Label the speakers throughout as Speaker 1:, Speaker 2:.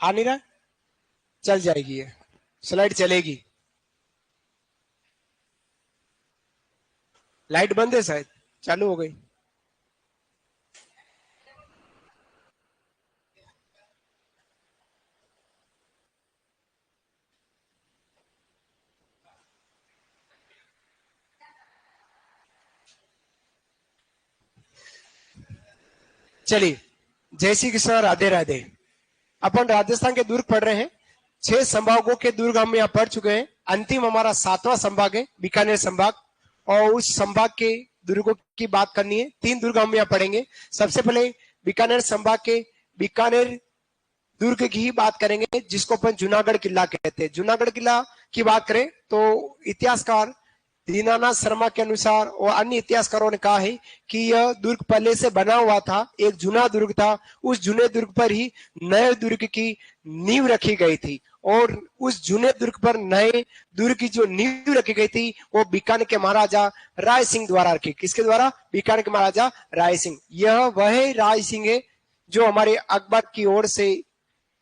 Speaker 1: आ नहीं रहा? चल जाएगी, ये स्लाइड चलेगी। लाइट बंद है शायद, चालू हो गई। चलिए, जय श्री कृष्ण, राधे राधे। अपन राजस्थान के दुर्ग पढ़ रहे हैं। 6 संभागों के दुर्ग हम यहाँ पढ़ चुके हैं। अंतिम हमारा 7वां संभाग है, बीकानेर संभाग, और उस संभाग के दुर्गों की बात करनी है। 3 दुर्ग हम यहाँ पढ़ेंगे। सबसे पहले बीकानेर संभाग के बीकानेर दुर्ग की ही बात करेंगे, जिसको अपन जूनागढ़ किला कहते हैं। जूनागढ़ किला की बात करें तो इतिहासकार दीनानाथ शर्मा के अनुसार और अन्य इतिहासकारों ने कहा है कि यह दुर्ग पहले से बना हुआ था, एक जूना दुर्ग था। उस जूने दुर्ग पर ही नए दुर्ग की नींव रखी गई थी, और उस जूने दुर्ग पर नए दुर्ग की जो नींव रखी गई थी वो बीकानेर के महाराजा राय सिंह द्वारा रखी। किसके द्वारा? बीकानेर के महाराजा राय सिंह। यह वह राय सिंह है जो हमारे अकबर की ओर से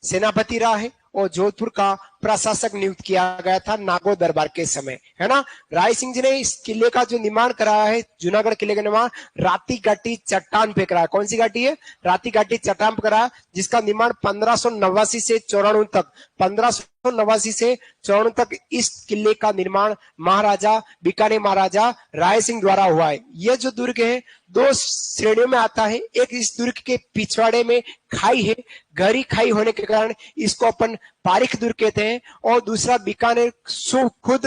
Speaker 1: सेनापति रहा है और जोधपुर का प्रशासक नियुक्त किया गया था नागौर दरबार के समय, है ना। राय सिंह जी ने इस किले का जो निर्माण कराया है, जूनागढ़ किले का निर्माण राती घाटी चट्टान पे कराया। कौन सी घाटी है? राती घाटी चट्टान पे कराया, जिसका निर्माण 1589 से 94 तक 1589 से 94 तक इस किले का निर्माण महाराजा बीकानेर महाराजा राय सिंह द्वारा हुआ है। यह जो दुर्ग है 2 श्रेणियों में आता है। एक, इस दुर्ग के पिछवाड़े में खाई है, गहरी खाई होने के कारण इसको अपन पारिक दुर्ग कहते हैं, और दूसरा बीकानेर खुद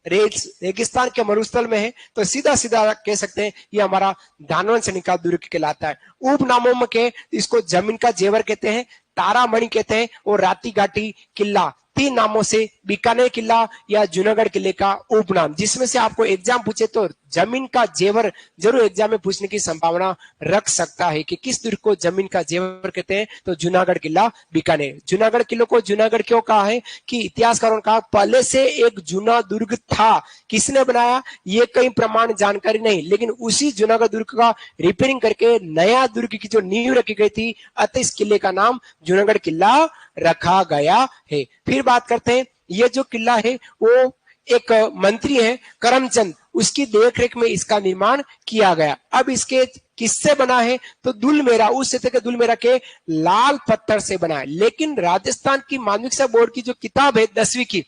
Speaker 1: रेगिस्तान के मरुस्थल में है, तो सीधा सीधा कह सकते हैं ये हमारा दानवन श्रेणी का दुर्ग कहलाता है। उपनामों में के इसको जमीन का जेवर कहते हैं, तारामणि कहते हैं, और राती घाटी किला। 3 नामों से बीकानेर किला या जूनागढ़ किले का उपनाम। जिसमें से आपको एग्जाम पूछे तो जमीन का जेवर जरूर एग्जाम में पूछने की संभावना रख सकता है कि किस दुर्ग को जमीन का जेवर कहते हैं, तो जूनागढ़ किला बीकानेर। जूनागढ़ किले को जूनागढ़ क्यों कहा है कि इतिहासकारों ने कहा पहले से एक जूना दुर्ग था। किसने बनाया ये कई प्रमाण जानकारी नहीं, लेकिन उसी जूनागढ़ दुर्ग का रिपेयरिंग करके नया दुर्ग की जो नींव रखी गई थी, अतः इस किले का नाम जूनागढ़ किला रखा गया है। फिर बात करते हैं, ये जो किला है वो एक मंत्री है करमचंद, उसकी देखरेख में इसका निर्माण किया गया। अब इसके किससे बना है? तो दुलमेरा, उस क्षेत्र के दुलमेरा के लाल पत्थर से बना है। लेकिन राजस्थान की माध्यमिक शिक्षा बोर्ड की जो किताब है 10वीं की,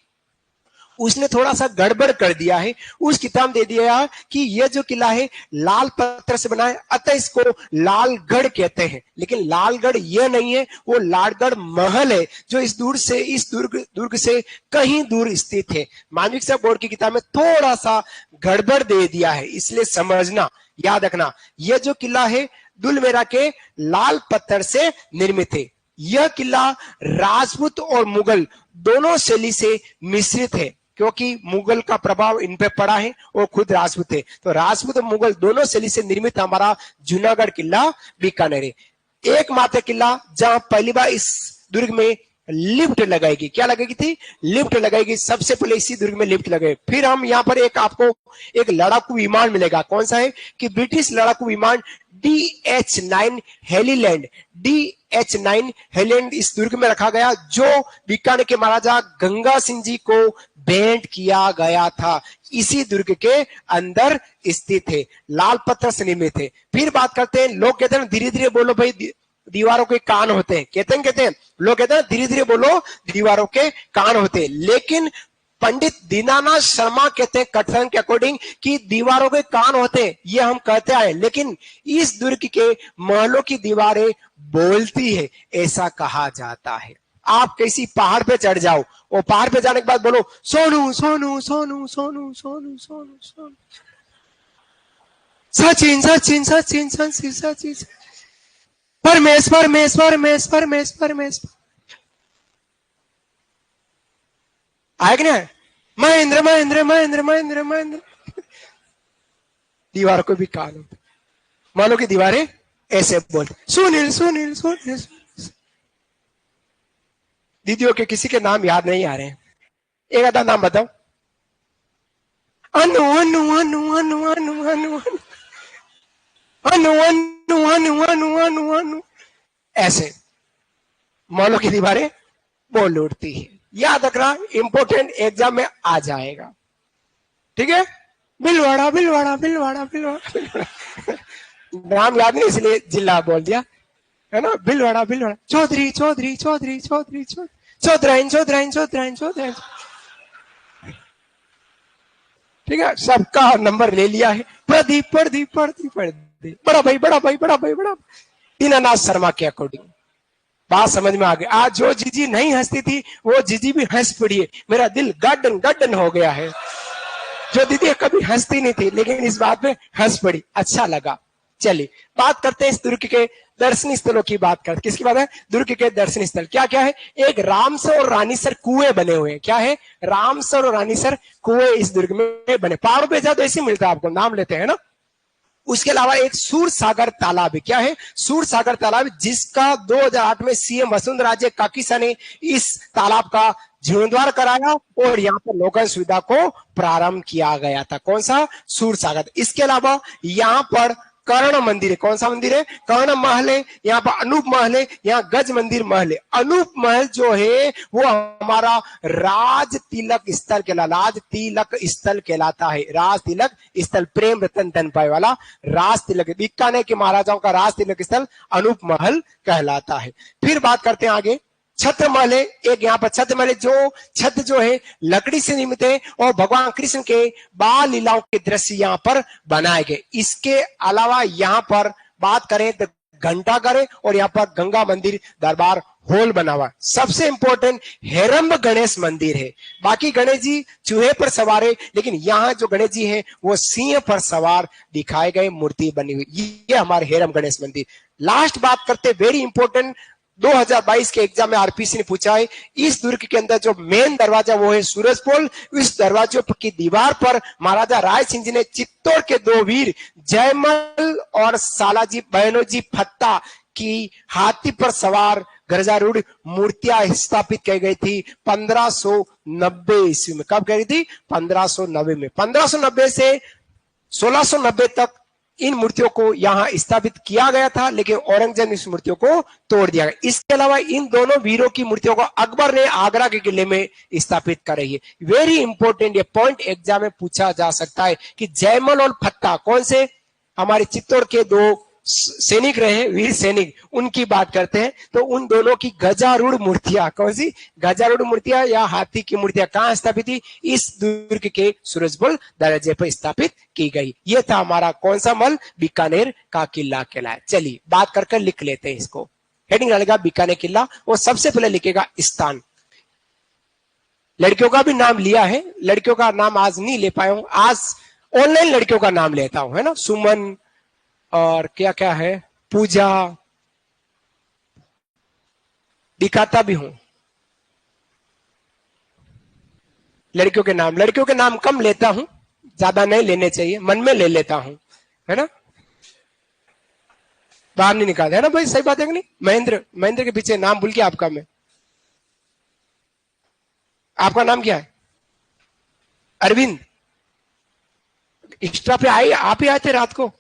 Speaker 1: उसने थोड़ा सा गड़बड़ कर दिया है। उस किताब दे दिया कि यह जो किला है लाल पत्थर से बना है, अतः इसको लालगढ़ कहते हैं। लेकिन लालगढ़ यह नहीं है, वो लालगढ़ महल है जो इस दुर्ग से कहीं दूर स्थित है। माध्यमिक शिक्षा बोर्ड की किताब में थोड़ा सा गड़बड़ दे दिया है, इसलिए समझना, याद रखना। यह जो किला है दुलमेरा के लाल पत्थर से निर्मित है। यह किला राजपूत और मुगल दोनों शैली से मिश्रित है, क्योंकि मुगल का प्रभाव इन पे पड़ा है और खुद राजपूत है, तो राजपूत और मुगल दोनों शैली से निर्मित हमारा जूनागढ़ किला बीकानेर है। एकमात्र किला जहां पहली बार इस दुर्ग में लिफ्ट लगाएगी। क्या लगेगी थी? लिफ्ट लगाएगी। सबसे पहले इसी दुर्ग में लिफ्ट लगे। फिर हम यहाँ पर आपको एक लड़ाकू विमान मिलेगा। कौन सा है? कि ब्रिटिश लड़ाकू विमान DH-9 हेलीलैंड। DH-9 हेलीलैंड इस दुर्ग में रखा गया, जो बीकानेर के महाराजा गंगा सिंह जी को भेंट किया गया था। इसी दुर्ग के अंदर स्थित है, लाल पत्थर से निर्मित है। फिर बात करते हैं, लोग कहते हैं धीरे धीरे बोलो भाई, दीवारों के कान होते हैं। कहते हैं लोग कहते हैं धीरे धीरे बोलो, दीवारों के कान होते हैं। लेकिन पंडित दीनानाथ शर्मा कहते हैं कथन के अकॉर्डिंग कि दीवारों के कान होते हैं, ये हम कहते आए, लेकिन इस दुर्ग के महलों की दीवारें बोलती है, ऐसा कहा जाता है। आप किसी पहाड़ पे चढ़ जाओ और पहाड़ पे जाने के बाद बोलो सोनू सोनू सोनू सोनू सोनू सोनू सोनू, सचिन सचिन सचिन सचिन सचिन, परमेश परमेश परमेश परमेश परमेश, आए कि नहीं? महेंद्र महेंद्र महेंद्र महेंद्र महेंद्र। दीवार को भी कान होते, मानो की दीवारें ऐसे बोलते सुनील सुनील सुनील। दीदियों के किसी के नाम याद नहीं आ रहे हैं, एक आधा नाम बताओ। अनु अनु अनु अनु अनु अनु अनु अनु अनु अनु अनु अनु, ऐसे मॉलों की दीवारें बोल उठती है। याद रखना, इंपोर्टेंट एग्जाम में आ जाएगा। ठीक है, भिलवाड़ा भिलवाड़ा भिलवाड़ा भिलवाड़ा भिलवाड़ा नाम याद नहीं इसलिए जिला बोल दिया, है ना। भिलवाड़ा भिलवाड़ा, चौधरी चौधरी चौधरी चौधरी चौधराइन चौधराइन चौधराइन चौधराइन। ठीक है, सबका नंबर ले लिया है। प्रदीप प्रदीप प्रदीप प्रदीप, बड़ा भाई बड़ा भाई बड़ा भाई बड़ा। दीनानाथ शर्मा के अकॉर्डिंग बात समझ में आ गई। आज जो जीजी नहीं हंसती थी वो जीजी भी हंस पड़ी है। मेरा दिल गार्डन गार्डन हो गया है। जो दीदी कभी हंसती नहीं थी लेकिन इस बात पे हंस पड़ी, अच्छा लगा। चलिए बात करते हैं इस दुर्ग के दर्शनीय स्थलों की। बात करते, किसकी बात है? दुर्ग के दर्शनीय स्थल क्या क्या है? एक रामसर और रानीसर कुएं बने हुए हैं। क्या है? रामसर और रानीसर कुएं इस दुर्ग में बने। पहाड़ों पे जाओ तो ऐसे मिलता है आपको, नाम लेते हैं ना। उसके अलावा एक सूर सागर तालाब है। क्या है? सूर सागर तालाब, जिसका 2008 में सीएम वसुंधरा काकीसा ने इस तालाब का जीर्णोद्धार कराया और यहाँ पर लोकल सुविधा को प्रारंभ किया गया था। कौन सा? सूर सागर। इसके अलावा यहाँ पर कर्ण मंदिर है। कौन सा मंदिर है? कर्ण महल है। यहाँ पर अनूप महल है, यहाँ गज मंदिर महल है। अनूप महल जो है वो हमारा राज तिलक स्थल राज तिलक स्थल कहलाता है। राज तिलक स्थल, प्रेम रतन धन पाए वाला राज तिलक, बीकानेर के महाराजाओं का राज तिलक स्थल अनूप महल कहलाता है। फिर बात करते हैं आगे, छत्र महल है एक। यहाँ पर छत्र महल, जो छत्र जो है लकड़ी से निर्मित है और भगवान कृष्ण के बाल लीलाओं के दृश्य यहाँ पर बनाए गए। इसके अलावा यहाँ पर बात करें तो घंटाघर है और यहाँ पर गंगा मंदिर दरबार हॉल बना हुआ। सबसे इंपॉर्टेंट हेरंब गणेश मंदिर है। बाकी गणेश जी चूहे पर सवार है, लेकिन यहाँ जो गणेश जी है वो सिंह पर सवार दिखाए गए, मूर्ति बनी हुई। ये हमारे हेरंब गणेश मंदिर। लास्ट बात करते, वेरी इंपॉर्टेंट, 2022 के एग्जाम में आरपीसी ने पूछा है, इस दुर्ग के अंदर जो मेन दरवाजा वो है सूरज पोल। इस दरवाजे की दीवार पर महाराजा राय सिंह जी ने चित्तौड़ के दो वीर जयमल और सालाजी बहनोजी फत्ता की हाथी पर सवार गरजारूढ़ मूर्तियां स्थापित की गई थी 1590 ईस्वी में। कब गई थी? 1590 में। 1590 से 1690 तक इन मूर्तियों को यहां स्थापित किया गया था, लेकिन औरंगजेब ने इस मूर्तियों को तोड़ दिया गया। इसके अलावा इन दोनों वीरों की मूर्तियों को अकबर ने आगरा के किले में स्थापित कर रही है। वेरी इंपॉर्टेंट, ये पॉइंट एग्जाम में पूछा जा सकता है कि जयमल और फत्ता कौन से? हमारे चित्तौड़ के दो सैनिक रहे, वीर सैनिक, उनकी बात करते हैं तो उन दोनों की गजारूढ़ मूर्तियां, कौन सी गजारूढ़ मूर्तियां या हाथी की मूर्तियां कहां स्थापित थी? इस दुर्ग के सूरजपोल दरवाजे पर स्थापित की गई। ये था हमारा कौन सा महल? बीकानेर का किला कहलाए। चलिए बात कर लिख लेते हैं इसको। हेडिंग डालेगा बीकानेर किला और सबसे पहले लिखेगा स्थान। लड़कियों का भी नाम लिया है, लड़कियों का नाम आज नहीं ले पाया हूं, आज ऑनलाइन लड़कियों का नाम लेता हूं, है ना। सुमन और क्या क्या है, पूजा, दिखाता भी हूं लड़कियों के नाम। लड़कियों के नाम कम लेता हूं, ज्यादा नहीं लेने चाहिए, मन में ले लेता हूं, है ना, बाहर नहीं निकालते, है ना भाई, सही बात है कि नहीं। महेंद्र, महेंद्र के पीछे नाम भूल के आपका मैं, आपका नाम क्या है? अरविंद। एक्स्ट्रा पे आए, आप ही आए थे रात को?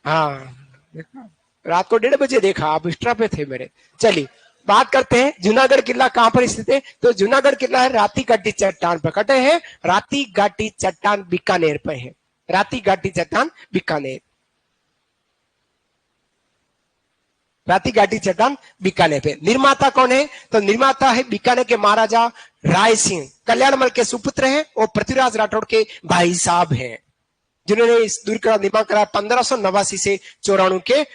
Speaker 1: हाँ देखा, रात को 1:30 बजे देखा, आप एक्स्ट्रा पे थे मेरे। चलिए बात करते हैं जूनागढ़ किला कहां पर स्थित है। तो जूनागढ़ किला है राती घाटी चट्टान पर, कटे है राती घाटी चट्टान बीकानेर पे है। राती घाटी चट्टान बीकानेर, राती घाटी चट्टान बीकानेर पे। निर्माता कौन है? तो निर्माता है बीकानेर के महाराजा राय सिंह, कल्याणमल के सुपुत्र हैं और पृथ्वीराज राठौड़ के भाई साहब हैं, जिन्होंने इस दुर्ग का निर्माण कराया 1589 से 94 के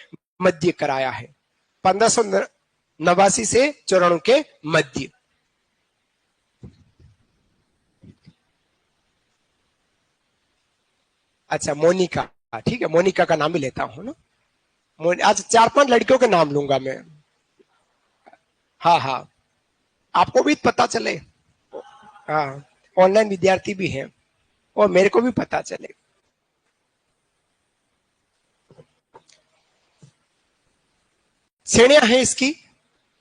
Speaker 1: मध्य कराया है। 1589 से 94 के मध्य। अच्छा मोनिका, ठीक है, मोनिका का नाम भी लेता हूं ना। आज 4-5 लड़कियों के नाम लूंगा मैं। हाँ हाँ, आपको भी पता चले, हाँ ऑनलाइन विद्यार्थी भी हैं और मेरे को भी पता चले। श्रेणियां हैं इसकी,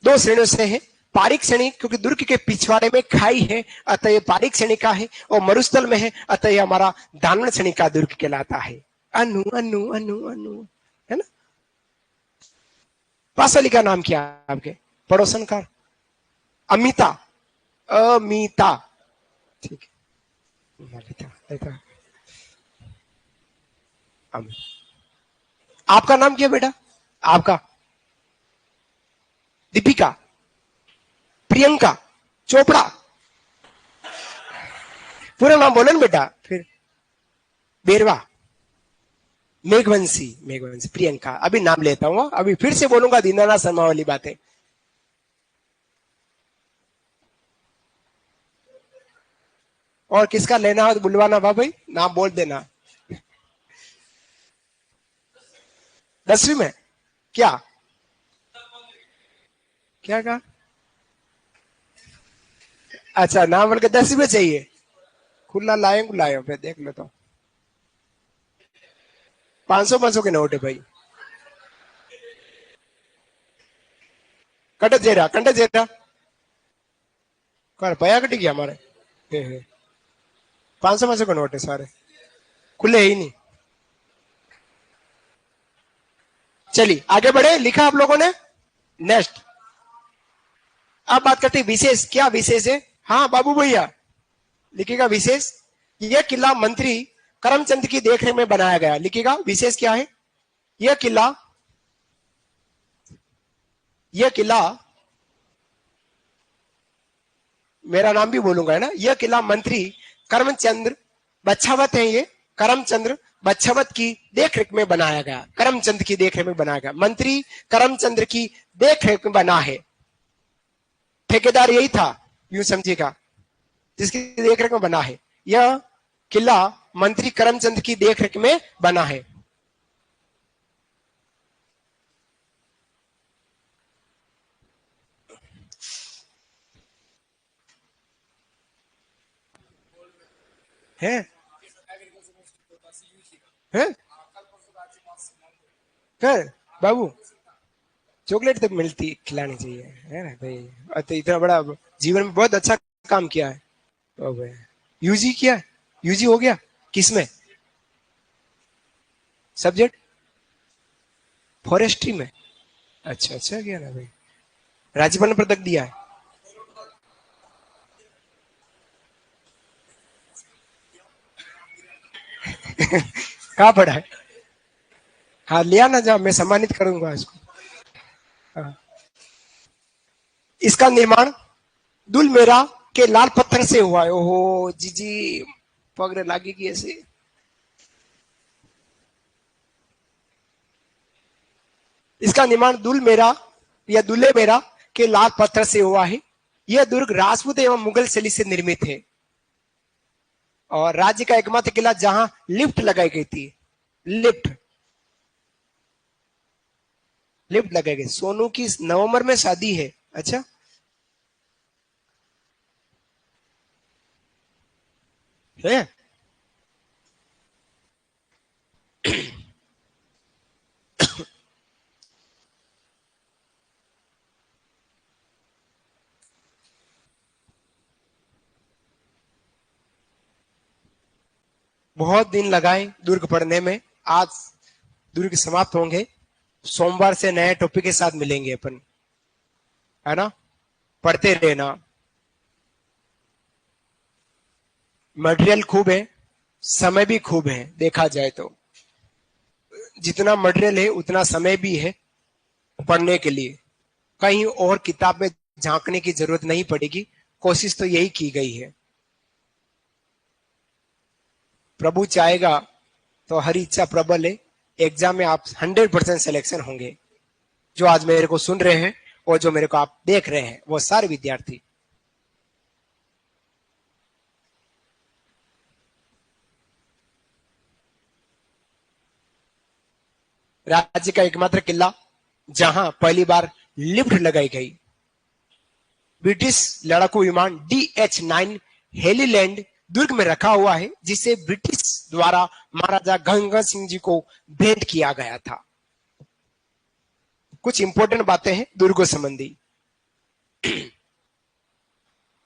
Speaker 1: 2 श्रेणियों से है। पारिक श्रेणी, क्योंकि दुर्ग के पिछवाड़े में खाई है अतः ये पारिक श्रेणी का है, और मरुस्थल में है अतः ये हमारा दानव श्रेणी का दुर्ग कहलाता है। अनु अनु अनु अनु, है ना। पासवाली का नाम क्या है आपके पड़ोसन का? अमिता, अमिता, ठीक है। ललिता, ललिता, आपका नाम क्या बेटा? आपका? दीपिका, प्रियंका चोपड़ा, पूरा नाम बोलो ना बेटा फिर। बेरवा, मेघवंशी, मेघवंशी, प्रियंका। अभी नाम लेता हूं, अभी फिर से बोलूंगा दीनानाथ शर्मा वाली बातें। और किसका लेना हो तो बुलवाना भाई, नाम बोल देना। 10वीं में क्या? क्या कहा? अच्छा, नाम बोल के 10वीं में चाहिए। खुला लाए फिर देख लो तो। 500 के नोट है भाई। कंटे जेरा कर पया कटी गया हमारे। 500 के नोट है सारे, खुले ही नहीं। चलिए आगे बढ़े, लिखा आप लोगों ने। नेक्स्ट, अब बात करते हैं विशेष। क्या विशेष है? हाँ बाबू भैया लिखिएगा विशेष। यह किला मंत्री करमचंद की देखरेख में बनाया गया। लिखिएगा विशेष क्या है। यह किला, यह किला, मेरा नाम भी बोलूंगा है ना। यह किला मंत्री करमचंद्र बच्छावत है, ये करमचंद्र बच्छावत की देखरेख में बनाया गया। करमचंद की देखरेख में बनाया गया, मंत्री करमचंद्र की देखरेख में बना है। ठेकेदार यही था, यूं समझिएगा, जिसकी देखरेख में बना है। यह किला मंत्री करमचंद की देखरेख में बना है। है है कर बाबू, चॉकलेट तो मिलती खिलानी चाहिए, है ना भाई। तो इतना बड़ा जीवन में बहुत अच्छा काम किया है। यूजी किया है? यूजी हो गया किसमें? सब्जेक्ट फॉरेस्ट्री में। अच्छा अच्छा किया ना भाई। राज्यपाल ने पदक दिया है। कहाँ पढ़ा है? हाँ लिया ना, जा मैं सम्मानित करूंगा इसको। हाँ। इसका निर्माण दुलमेरा के लाल पत्थर से हुआ है। ओहो जीजी पगड़े लागेगी ऐसे। इसका निर्माण दुलमेरा या दुल्ले मेरा के लाल पत्थर से हुआ है। यह दुर्ग राजपूत एवं मुगल शैली से निर्मित है और राज्य का एकमात्र किला जहां लिफ्ट लगाई गई थी। लिफ्ट, लिफ्ट लगाई गई। सोनू की नवंबर में शादी है। अच्छा, है? बहुत दिन लगाए दुर्ग पढ़ने में, आज दुर्ग समाप्त होंगे। सोमवार से नए टॉपिक के साथ मिलेंगे अपन, है ना। पढ़ते रहना। मटेरियल खूब है, समय भी खूब है, देखा जाए तो जितना मटेरियल है उतना समय भी है पढ़ने के लिए। कहीं और किताब में झांकने की जरूरत नहीं पड़ेगी, कोशिश तो यही की गई है। प्रभु चाहेगा तो हर इच्छा प्रबल है। एग्जाम में आप 100% सिलेक्शन होंगे। जो आज मेरे को सुन रहे हैं और जो मेरे को आप देख रहे हैं, वो सारे विद्यार्थी। राज्य का एकमात्र किला जहां पहली बार लिफ्ट लगाई गई। ब्रिटिश लड़ाकू विमान DH-9 हेलीलैंड दुर्ग में रखा हुआ है, जिसे ब्रिटिश द्वारा महाराजा गंगा सिंह जी को भेंट किया गया था। कुछ इंपॉर्टेंट बातें हैं दुर्ग संबंधी।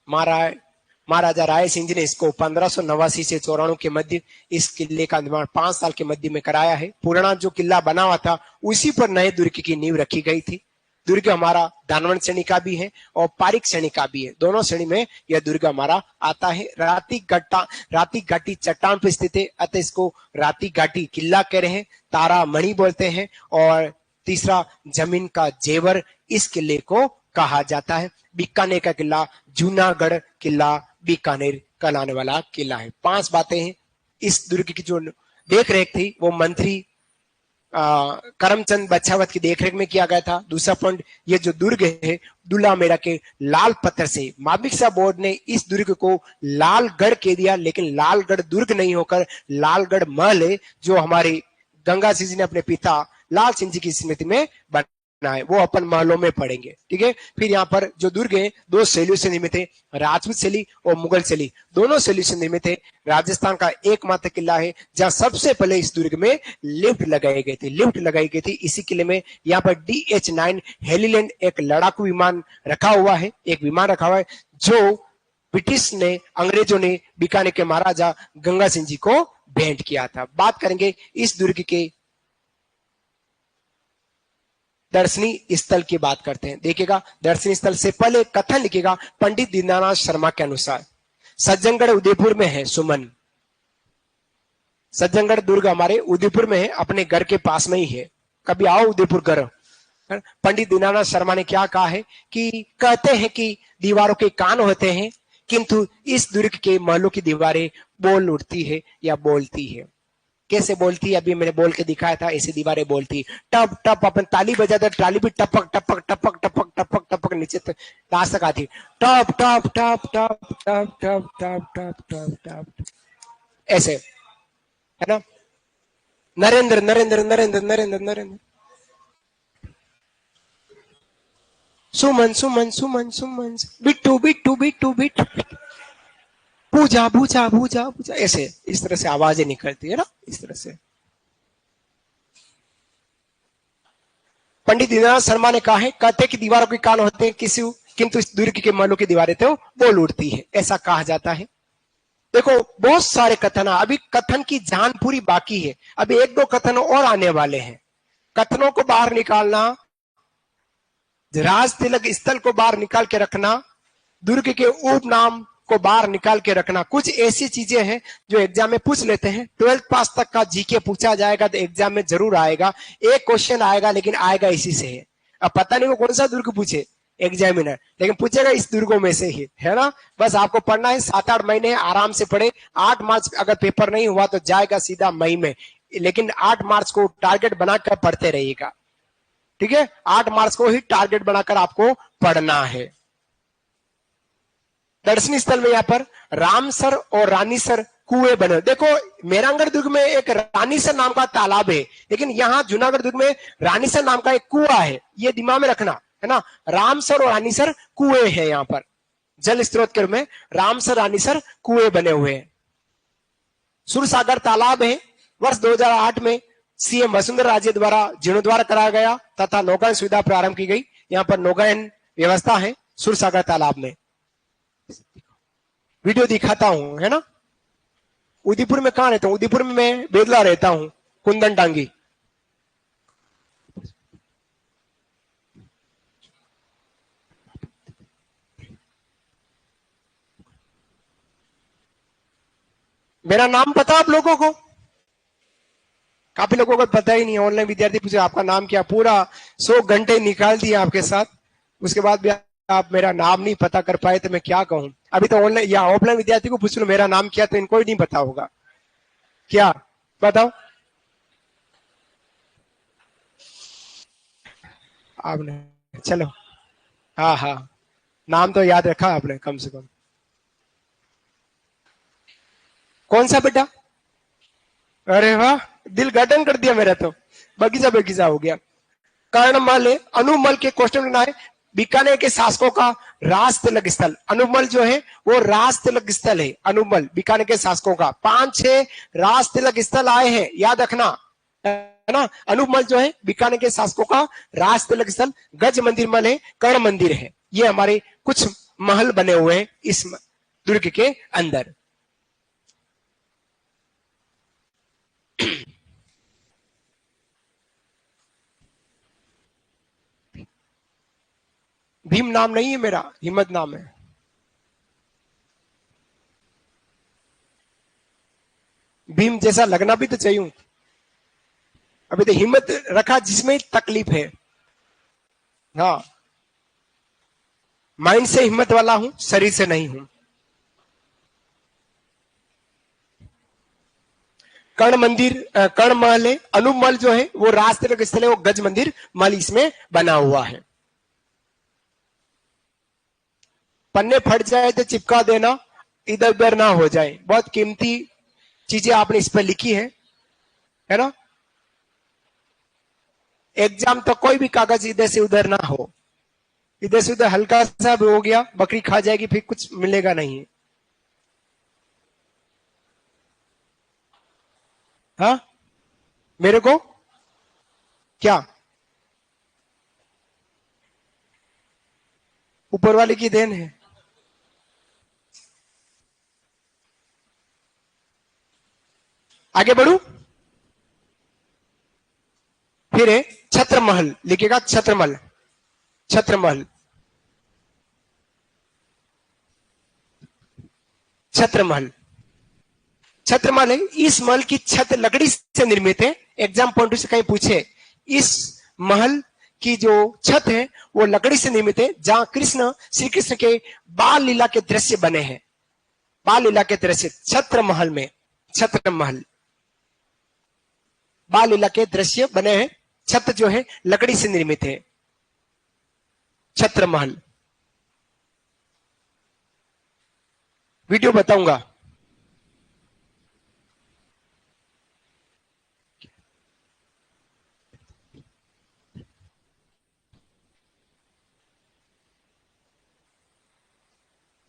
Speaker 1: महाराजा राय सिंह जी ने इसको 1589 से 94 के मध्य इस किले का निर्माण 5 साल के मध्य में कराया है। पुराना जो किला बना हुआ था उसी पर नए दुर्ग की नींव रखी गई थी। दुर्ग हमारा दानवन श्रेणी का भी है और पारिक श्रेणी का भी है। दोनों श्रेणी में यह दुर्ग हमारा आता है। राती घाटी चट्टान पर स्थित है, अतः इसको राती घाटी किला कह रहे हैं। तारा मणि बोलते हैं। और तीसरा, जमीन का जेवर इस किले को कहा जाता है। बीकानेर का किला जूनागढ़ किला बीकानेर कहलाने वाला किला है। 5 बातें हैं। इस दुर्ग की जो देख रेख थी वो मंत्री करमचंद बछावत की देखरेख में किया गया था। दूसरा पॉइंट, ये जो दुर्ग है दुल्ला मेड़ा के लाल पत्थर से, माभिक्षा बोर्ड ने इस दुर्ग को लालगढ़ कह दिया, लेकिन लालगढ़ दुर्ग नहीं होकर लालगढ़ महल है, जो हमारे गंगा सिंह जी ने अपने पिता लाल सिंह जी की स्मृति में बनाए। वो अपन महलों में पढ़ेंगे, ठीक है। फिर यहाँ पर जो दुर्ग है 2 शैलियों से निर्मित है, राजपूत शैली और मुगल शैली, दोनों शैली से निर्मित है। राजस्थान का एकमात्र किला है जहां सबसे पहले इस दुर्ग में लिफ्ट लगाई गई थी। इसी किले में यहाँ पर DH-9 हेलीलैंड एक लड़ाकू विमान रखा हुआ है, जो ब्रिटिश ने, अंग्रेजों ने बीकानेर के महाराजा गंगा सिंह जी को भेंट किया था। बात करेंगे इस दुर्ग के दर्शनीय स्थल की बात करते हैं। देखिएगा, दर्शनीय स्थल से पहले कथन लिखेगा पंडित दीनानाथ शर्मा के अनुसार। सज्जनगढ़ उदयपुर में है। सुमन, सज्जनगढ़ दुर्ग हमारे उदयपुर में है, अपने घर के पास में ही है। कभी आओ उदयपुर घर। पंडित दीनानाथ शर्मा ने क्या कहा है कि कहते हैं कि दीवारों के कान होते हैं, किंतु इस दुर्ग के महलों की दीवारें बोल उठती है या बोलती है। कैसे बोलती है? अभी मैंने बोल के दिखाया था। ऐसी दीवारें बोलती, टप टप, अपन ताली बजाते ताली भी टपक टपक टपक टपक टपक टपक नीचे तक आती, टप टप टप टप टप टप टप टप टप टप, ऐसे, है ना। नरेंद्र नरेंद्र नरेंद्र नरेंद्र नरेंद्र, सुमन सुमन सुमन सुमन, बिट्टू बिट्टू बिट्टू बिट्टू, पूजा पूजा पूजा पूजा, ऐसे इस तरह से आवाजें निकलती है ना, इस तरह से। पंडित दीनानाथ शर्मा ने कहा है, कहते कि दीवारों के कान होते हैं किसी, किंतु इस दुर्ग के महलों की दीवारें तो बोल उठती है, ऐसा कहा जाता है। देखो बहुत सारे कथन, अभी कथन की जान पूरी बाकी है। अभी 1-2 कथन और आने वाले हैं। कथनों को बाहर निकालना, राज तिलक स्थल को बाहर निकाल के रखना, दुर्ग के उपनाम को बाहर निकाल के रखना, कुछ ऐसी चीजें हैं जो एग्जाम में पूछ लेते हैं। 12th पास तक का जीके पूछा जाएगा तो एग्जाम में जरूर आएगा। एक क्वेश्चन आएगा, लेकिन आएगा इसी से है। अब पता नहीं वो कौन सा दुर्ग पूछे एग्जामिनर, लेकिन पूछेगा इस दुर्गों में से ही, है ना। बस आपको पढ़ना है, 7-8 महीने आराम से पढ़े। 8 मार्च अगर पेपर नहीं हुआ तो जाएगा सीधा मई में, लेकिन 8 मार्च को टारगेट बनाकर पढ़ते रहिएगा, ठीक है। 8 मार्च को ही टारगेट बनाकर आपको पढ़ना है। दर्शनीय स्थल में यहाँ पर रामसर और रानीसर कुएं बने। देखो मेहरानगढ़ दुर्ग में एक रानीसर नाम का तालाब है, लेकिन यहाँ जूनागढ़ दुर्ग में रानीसर नाम का एक कुआ है, ये दिमाग में रखना, है ना। रामसर और रानीसर कुएं हैं, यहाँ पर जल स्रोत के रूप में रामसर रानीसर कुएं बने हुए हैं। सुरसागर तालाब है, वर्ष 2008 में सीएम वसुंधरा राजे द्वारा जीर्णोद्वार कराया गया तथा नौकायन सुविधा प्रारंभ की गई। यहाँ पर नौकायन व्यवस्था है सुरसागर तालाब में। वीडियो दिखाता हूं, है ना। उदयपुर में कहां रहता हूं? उदयपुर में मैं बेदला रहता हूं, कुंदन टांगी। मेरा नाम पता आप लोगों को? काफी लोगों को पता ही नहीं है। ऑनलाइन विद्यार्थी पूछे आपका नाम क्या, पूरा 100 घंटे निकाल दिए आपके साथ, उसके बाद भी आप मेरा नाम नहीं पता कर पाए तो मैं क्या कहूं। अभी तो ऑनलाइन या ऑफलाइन विद्यार्थी को पूछ लो मेरा नाम क्या, तो इनको ही नहीं पता होगा। क्या बताओ आपने? चलो, हाँ हाँ, नाम तो याद रखा आपने कम से कम। कौन सा बेटा? अरे वाह, दिल गार्डन कर दिया मेरा तो, बगीचा बगीचा हो गया। कर्णमल है, अनुमल के क्वेश्चन बनाए। बीकानेर के शासकों का राज तिलक स्थल, अनुमल जो है वो राज तिलक स्थल है। अनुमल बीकानेर के शासकों का 5-6 राज तिलक स्थल आए हैं, याद रखना, है ना। अनुमल जो है बीकानेर के शासकों का राज तिलक स्थल। गज मंदिर मल है, कर्ण मंदिर है। ये हमारे कुछ महल बने हुए हैं इस दुर्ग के अंदर। भीम नाम नहीं है मेरा, हिम्मत नाम है। भीम जैसा लगना भी तो चाहिए। अभी तो हिम्मत रखा जिसमें तकलीफ है। हाँ, माइंड से हिम्मत वाला हूं, शरीर से नहीं हूं। कर्ण मंदिर, कर्ण महल है। अनूप महल जो है वो राजतिलक स्थल है, वो गज मंदिर महल इसमें बना हुआ है। पन्ने फट जाए तो चिपका देना, इधर उधर ना हो जाए। बहुत कीमती चीजें आपने इस पर लिखी है ना। एग्जाम तो कोई भी कागज इधर से उधर ना हो। इधर से उधर हल्का सा भी हो गया, बकरी खा जाएगी, फिर कुछ मिलेगा नहीं। हाँ, मेरे को क्या, ऊपर वाले की देन है। आगे बढ़ू, फिर है छत्रमहल, लिखेगा छत्रमहल। छत्रमहल, छत्रमहल, छत्रमहल है। इस महल की छत लकड़ी से निर्मित है। एग्जाम पॉइंट से कहीं पूछे, इस महल की जो छत है वो लकड़ी से निर्मित है, जहां कृष्ण, श्री कृष्ण के बाल लीला के दृश्य बने हैं। बाल लीला के दृश्य छत्र महल में, छत्र महल, बाल लीला के दृश्य बने हैं। छत जो है लकड़ी से निर्मित है, छत्र महल। वीडियो बताऊंगा।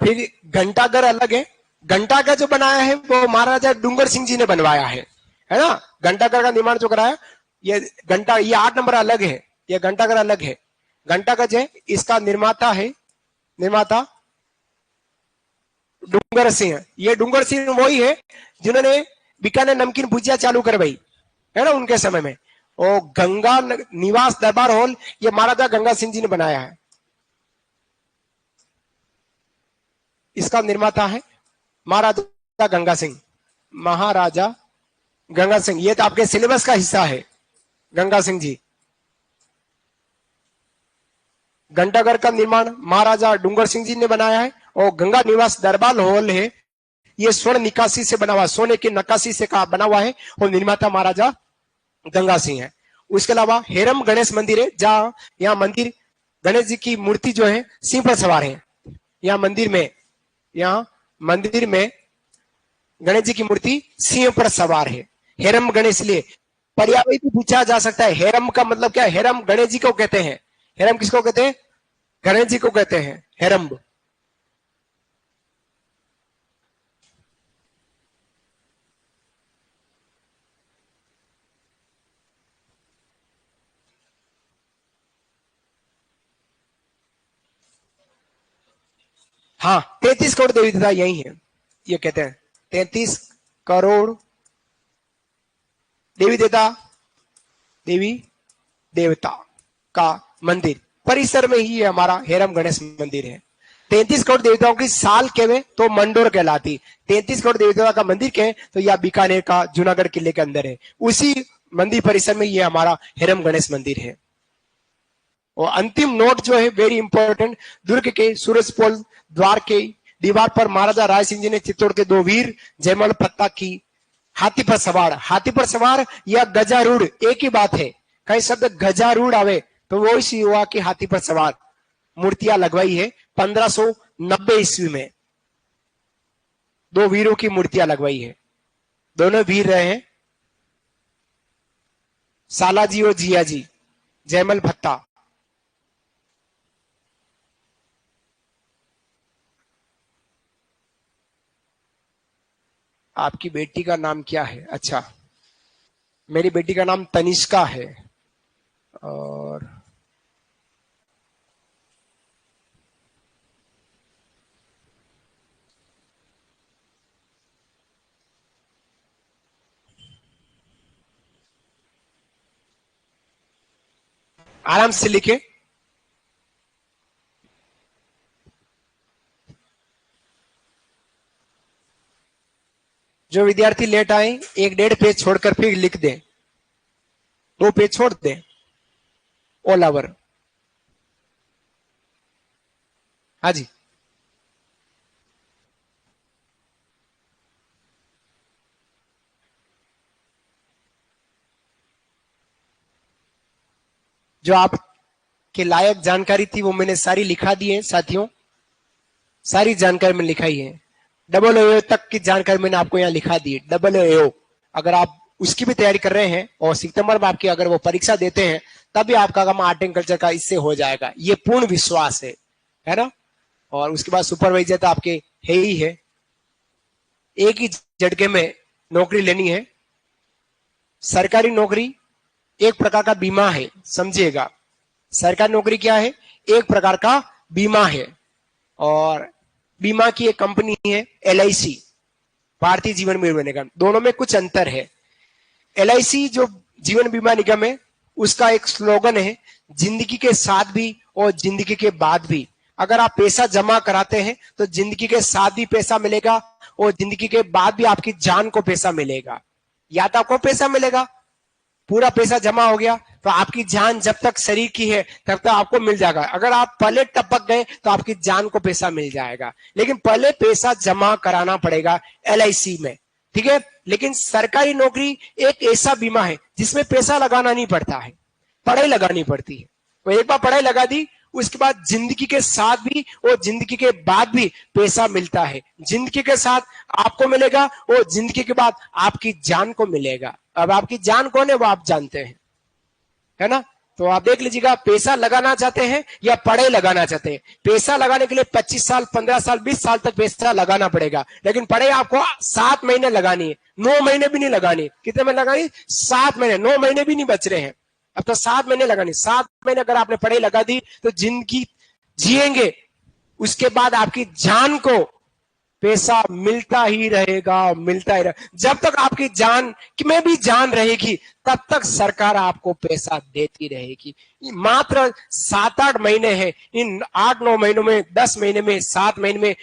Speaker 1: फिर घंटाघर अलग है। घंटाघर जो बनाया है वो महाराजा डूंगर सिंह जी ने बनवाया है ना। घंटाघर का निर्माण जो कराया, ये घंटा, ये 8 नंबर अलग है, ये घंटाघर अलग है। घंटाघर है, इसका निर्माता है, निर्माता डूंगर सिंह। ये डूंगर सिंह वही है जिन्होंने बीकानेर नमकीन भुजिया चालू करवाई, है ना, उनके समय में। और गंगा निवास दरबार हॉल, ये महाराजा गंगा सिंह जी ने बनाया है। इसका निर्माता है महाराजा गंगा सिंह। महाराजा गंगा सिंह, ये तो आपके सिलेबस का हिस्सा है, गंगा सिंह जी। घंटाघर का निर्माण महाराजा डूंगर सिंह जी ने बनाया है। और गंगा निवास दरबार हॉल है, ये स्वर्ण निकासी से बना हुआ, सोने की नक्काशी से का बना हुआ है, और निर्माता महाराजा गंगा सिंह है। उसके अलावा हेरम गणेश मंदिर है, जहां यहाँ मंदिर गणेश जी की मूर्ति जो है सिंह पर सवार है। यहाँ मंदिर में, यहाँ मंदिर में गणेश जी की मूर्ति सिंह पर सवार है। हेरम गणेश, लिए पर्यावरण भी पूछा जा सकता है, हेरम का मतलब क्या है। हेरम गणेश जी को कहते हैं। हेरम किसको कहते हैं, गणेश जी को कहते हैं हेरम। हाँ, 33 करोड़ देवी देवता यही है, ये कहते हैं। 33 करोड़ देवी देवता, देवी देवता का मंदिर परिसर में ही हमारा हेरम गणेश मंदिर है। 33 करोड़ देवताओं की साल कहे तो मंडोर कहलाती। 33 करोड़ देवताओं का मंदिर कहे तो यह बीकानेर का जूनागढ़ किले के अंदर है। उसी मंदिर परिसर में ये हमारा हेरम गणेश मंदिर है। और अंतिम नोट जो है वेरी इंपॉर्टेंट, दुर्ग के सूरजपोल द्वार के दीवार पर महाराजा राय सिंह जी ने चित्तौड़ के 2 वीर जयमल पत्ता की हाथी पर सवार, हाथी पर सवार या गजारूढ़ एक ही बात है। कई शब्द गजारूढ़ आवे तो वो इसी हुआ कि हाथी पर सवार मूर्तियां लगवाई है 1590 ईस्वी में। 2 वीरों की मूर्तियां लगवाई है। दोनों वीर रहे हैं, सालाजी और जिया जी, जयमल भत्ता। आपकी बेटी का नाम क्या है? अच्छा, मेरी बेटी का नाम तनिष्का है। और आराम से लिखे, जो विद्यार्थी लेट आए 1-1.5 पेज छोड़कर फिर लिख दें, 2 पेज छोड़ दें ऑल ओवर। हाँ जी, जो आपके लायक जानकारी थी वो मैंने सारी लिखा दी है साथियों, सारी जानकारी मैंने लिखाई है। AAO तक की जानकारी मैंने आपको यहाँ लिखा दी है। AAO अगर आप उसकी भी तैयारी कर रहे हैं और सितंबर में आपकी अगर वो परीक्षा देते हैं तभी आपका काम आर्ट एंड कल्चर का इससे हो जाएगा, ये पूर्ण विश्वास है ना। और उसके बाद सुपरवाइजर तो आपके है ही है। एक ही झटके में नौकरी लेनी है। सरकारी नौकरी एक प्रकार का बीमा है, समझिएगा। सरकारी नौकरी क्या है? एक प्रकार का बीमा है। और बीमा की एक कंपनी है LIC, भारतीय जीवन बीमा निगम। दोनों में कुछ अंतर है। LIC जो जीवन बीमा निगम है उसका एक स्लोगन है, जिंदगी के साथ भी और जिंदगी के बाद भी। अगर आप पैसा जमा कराते हैं तो जिंदगी के साथ भी पैसा मिलेगा और जिंदगी के बाद भी आपकी जान को पैसा मिलेगा। या तो आपको पैसा मिलेगा, पूरा पैसा जमा हो गया तो आपकी जान जब तक शरीर की है तब तक आपको मिल जाएगा। अगर आप पहले टपक गए तो आपकी जान को पैसा मिल जाएगा, लेकिन पहले पैसा जमा कराना पड़ेगा LIC में, ठीक है। लेकिन सरकारी नौकरी एक ऐसा बीमा है जिसमें पैसा लगाना नहीं पड़ता है, पढ़ाई लगानी पड़ती है। तो एक बार पढ़ाई लगा दी, उसके बाद जिंदगी के साथ भी और जिंदगी के बाद भी पैसा मिलता है। जिंदगी के साथ आपको मिलेगा और जिंदगी के बाद आपकी जान को मिलेगा। अब आपकी जान कौन है वो आप जानते हैं, है ना। तो आप देख लीजिएगा, पैसा लगाना चाहते हैं या पढ़ाई लगाना चाहते हैं। पैसा लगाने के लिए 25 साल 15 साल 20 साल तक पैसा लगाना पड़ेगा, लेकिन पढ़ाई आपको 7 महीने लगानी है, 9 महीने भी नहीं लगानी। कितने महीने लगानी? 7 महीने। 9 महीने भी नहीं बच रहे हैं, अब तो 7 महीने लगानी। 7 महीने अगर आपने पढ़ाई लगा दी तो जिंदगी जिएंगे, उसके बाद आपकी जान को पैसा मिलता ही रहेगा, मिलता ही रहेगा। जब तक आपकी जान में भी जान रहेगी तब तक सरकार आपको पैसा देती रहेगी। मात्र 7-8 महीने हैं, इन 8-9 महीनों में, 10 महीने में, 7 महीने में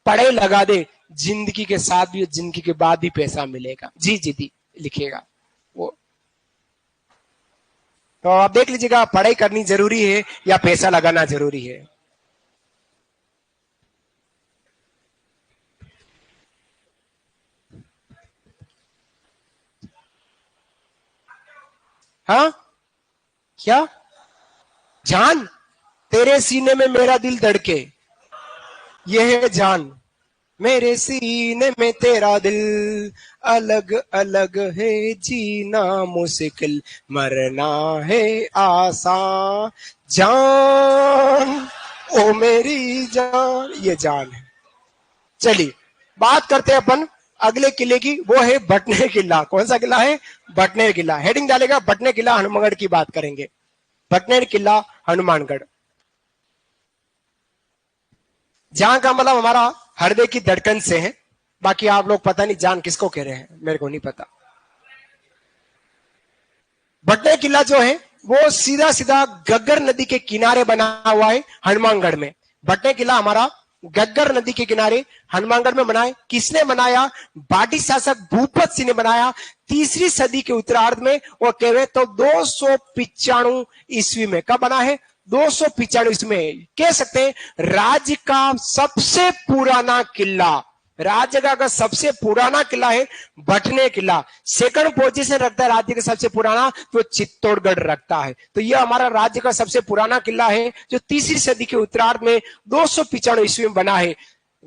Speaker 1: पढ़ाई लगा दे, जिंदगी के साथ भी जिंदगी के बाद भी पैसा मिलेगा। जी जी लिखिएगा वो। तो आप देख लीजिएगा, पढ़ाई करनी जरूरी है या पैसा लगाना जरूरी है। हाँ क्या? जान, तेरे सीने में मेरा दिल धड़के, ये है जान। मेरे सीने में तेरा दिल, अलग अलग है जीना मुश्किल, मरना है आसान। जान ओ मेरी जान, ये जान है। चलिए बात करते हैं अपन अगले किले की, वो है बटनेर किला। कौन सा किला है? बटनेर किला। हेडिंग डालेगा बटनेर किला हनुमानगढ़ की बात करेंगे। बटनेर किला हनुमानगढ़, जहां का मतलब हमारा हृदय की धड़कन से है। बाकी आप लोग पता नहीं जान किसको कह रहे हैं, मेरे को नहीं पता। बटनेर किला जो है वो सीधा सीधा गग्गर नदी के किनारे बना हुआ है हनुमानगढ़ में। बटनेर किला हमारा गग्गर नदी के किनारे हनुमानगढ़ में बनाए। किसने बनाया? बाटी शासक भूपत सिंह ने बनाया 3री सदी के उत्तरार्ध में, और कहे तो 295 ईस्वी में। कब बना है? 295 ईस्वी में। कह सकते हैं राज्य का सबसे पुराना किला, राज्य का सबसे पुराना किला है बटनेर किला। सेकंड पोजीशन रखता है राज्य का सबसे पुराना तो चित्तौड़गढ़ रखता है। तो यह हमारा राज्य का सबसे पुराना किला है जो 3री सदी के उत्तरार्ध में 295 ईस्वी में बना है।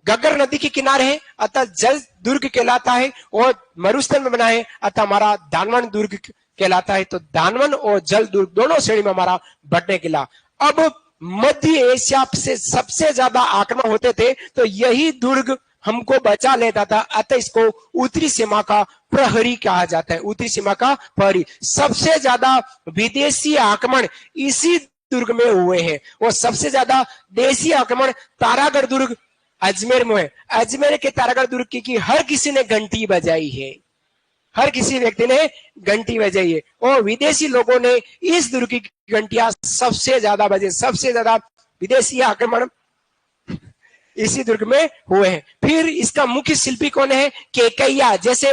Speaker 1: गग्गर नदी के किनारे है अतः जल दुर्ग कहलाता है, और मरुस्थल में बना है अतः हमारा दानवन दुर्ग कहलाता है। तो दानवन और जल दुर्ग दोनों श्रेणी में हमारा बटनेर किला। अब मध्य एशिया से सबसे ज्यादा आक्रमण होते थे तो यही दुर्ग हमको बचा लेता था, अतः इसको उत्तरी सीमा का प्रहरी कहा जाता है। उत्तरी सीमा का प्रहरी। सबसे ज्यादा विदेशी आक्रमण इसी दुर्ग में हुए हैं, और सबसे ज्यादा देशी आक्रमण तारागढ़ दुर्ग अजमेर में है। अजमेर के तारागढ़ दुर्ग की हर किसी ने घंटी बजाई है, हर किसी व्यक्ति ने घंटी बजाई है, और विदेशी लोगों ने इस दुर्ग की घंटियां सबसे ज्यादा बजे। सबसे ज्यादा विदेशी आक्रमण इसी दुर्ग में हुए हैं। फिर इसका मुख्य शिल्पी कौन है? केकैया। जैसे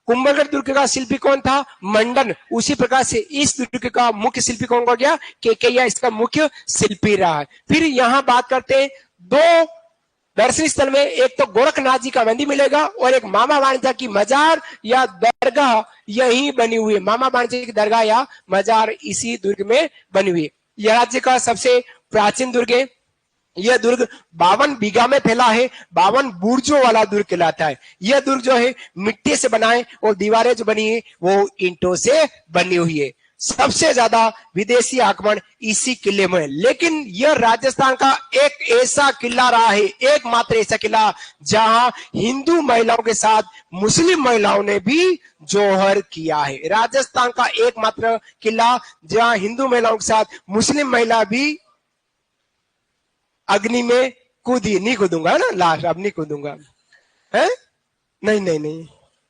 Speaker 1: कुंभलगढ़ दुर्ग का शिल्पी कौन था? मंडन। उसी प्रकार से इस दुर्ग का मुख्य शिल्पी कौन हो गया? केकैया इसका मुख्य शिल्पी रहा है। फिर यहां बात करते हैं दो दर्शनीय स्थल में, एक तो गोरखनाथ जी का मंदिर मिलेगा और एक मामा वाणिज्य की मजार या दरगाह यही बनी हुई है। मामा वाणिज्य की दरगाह या मजार इसी दुर्ग में बनी हुई है। यह राज्य का सबसे प्राचीन दुर्ग है। यह दुर्ग 52 बीघा में फैला है। 52 बुर्जों वाला दुर्ग कहलाता है। यह दुर्ग जो है मिट्टी से बना है और दीवारें जो बनी है वो ईंटों से बनी हुई है। सबसे ज्यादा विदेशी आक्रमण इसी किले में है। लेकिन यह राजस्थान का एक ऐसा किला रहा है, एकमात्र ऐसा किला जहां हिंदू महिलाओं के साथ मुस्लिम महिलाओं ने भी जोहर किया है। राजस्थान का एकमात्र किला जहां हिंदू महिलाओं के साथ मुस्लिम महिला भी अग्नि में कूदी। नहीं कूदूंगा ना लास्ट, अब नहीं कूदूंगा है। नहीं नहीं नहीं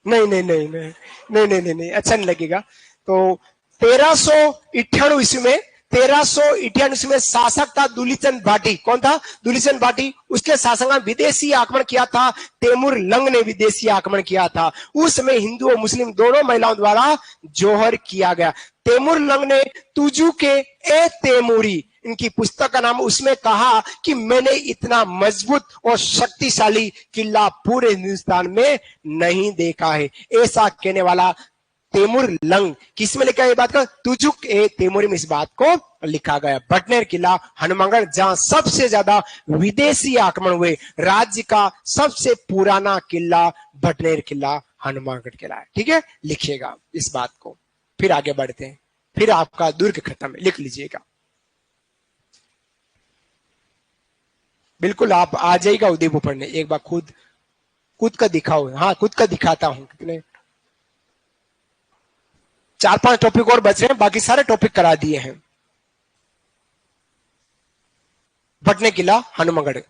Speaker 1: नहीं नहीं नहीं नहीं नहीं नहीं नहीं नहीं अच्छा नहीं लगेगा। तो 1398 ईस्वी में 1398 में शासक था दूलीचंद भाटी। कौन था? दूलीचंद भाटी। उसके शासक में विदेशी आक्रमण किया था। तैमूर लंग ने विदेशी आक्रमण किया था। उस समय हिंदू और मुस्लिम दोनों महिलाओं द्वारा जोहर किया गया। तैमूर लंग ने तुजू के ए तैमूरी इनकी पुस्तक का नाम, उसमें कहा कि मैंने इतना मजबूत और शक्तिशाली किला पूरे हिंदुस्तान में नहीं देखा है। ऐसा कहने वाला तैमूर लंग किसमें लिखा है ये बात का? तुजुक ए तैमूरी में इस बात को लिखा गया। भटनेर किला हनुमानगढ़ जहां सबसे ज्यादा विदेशी आक्रमण हुए, राज्य का सबसे पुराना किला भटनेर किला हनुमानगढ़ किला है। ठीक है, लिखिएगा इस बात को। फिर आगे बढ़ते हैं। फिर आपका दुर्ग खत्म है, लिख लीजिएगा। बिल्कुल आप आ जाइएगा उदयपुर पढ़ने। एक बार खुद खुद का दिखाओ। हाँ खुद का दिखाता हूं। कितने 4-5 टॉपिक और बच रहे हैं, बाकी सारे टॉपिक करा दिए हैं। भटने किला हनुमानगढ़।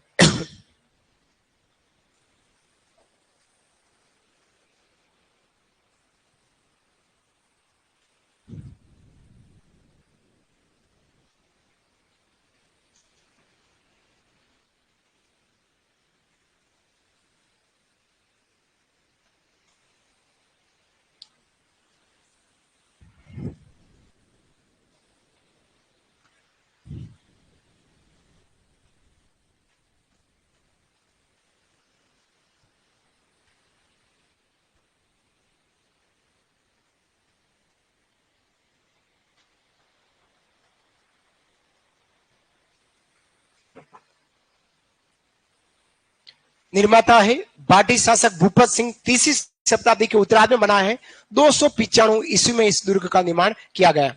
Speaker 1: निर्माता है बाटी शासक भूपत सिंह। तीसरी शताब्दी के उत्तरार्ध में बना है। 295 ईस्वी में इस दुर्ग का निर्माण किया गया।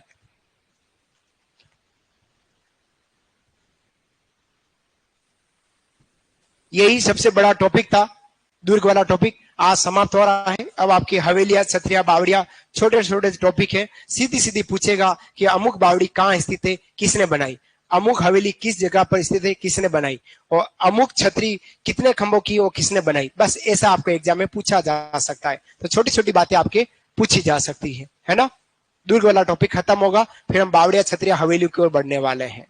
Speaker 1: यही सबसे बड़ा टॉपिक था, दुर्ग वाला टॉपिक आज समाप्त हो रहा है। अब आपकी हवेलियां, छतरिया, बावड़िया छोटे छोटे टॉपिक है। सीधी सीधी पूछेगा कि अमुक बावड़ी कहाँ स्थित है, किसने बनाई? अमुक हवेली किस जगह पर स्थित है, किसने बनाई? और अमुक छतरी कितने खंभों की, वो किसने बनाई? बस ऐसा आपको एग्जाम में पूछा जा सकता है। तो छोटी छोटी बातें आपके पूछी जा सकती है ना। दुर्ग वाला टॉपिक खत्म होगा, फिर हम बावड़िया, छतरिया, हवेली की ओर बढ़ने वाले हैं।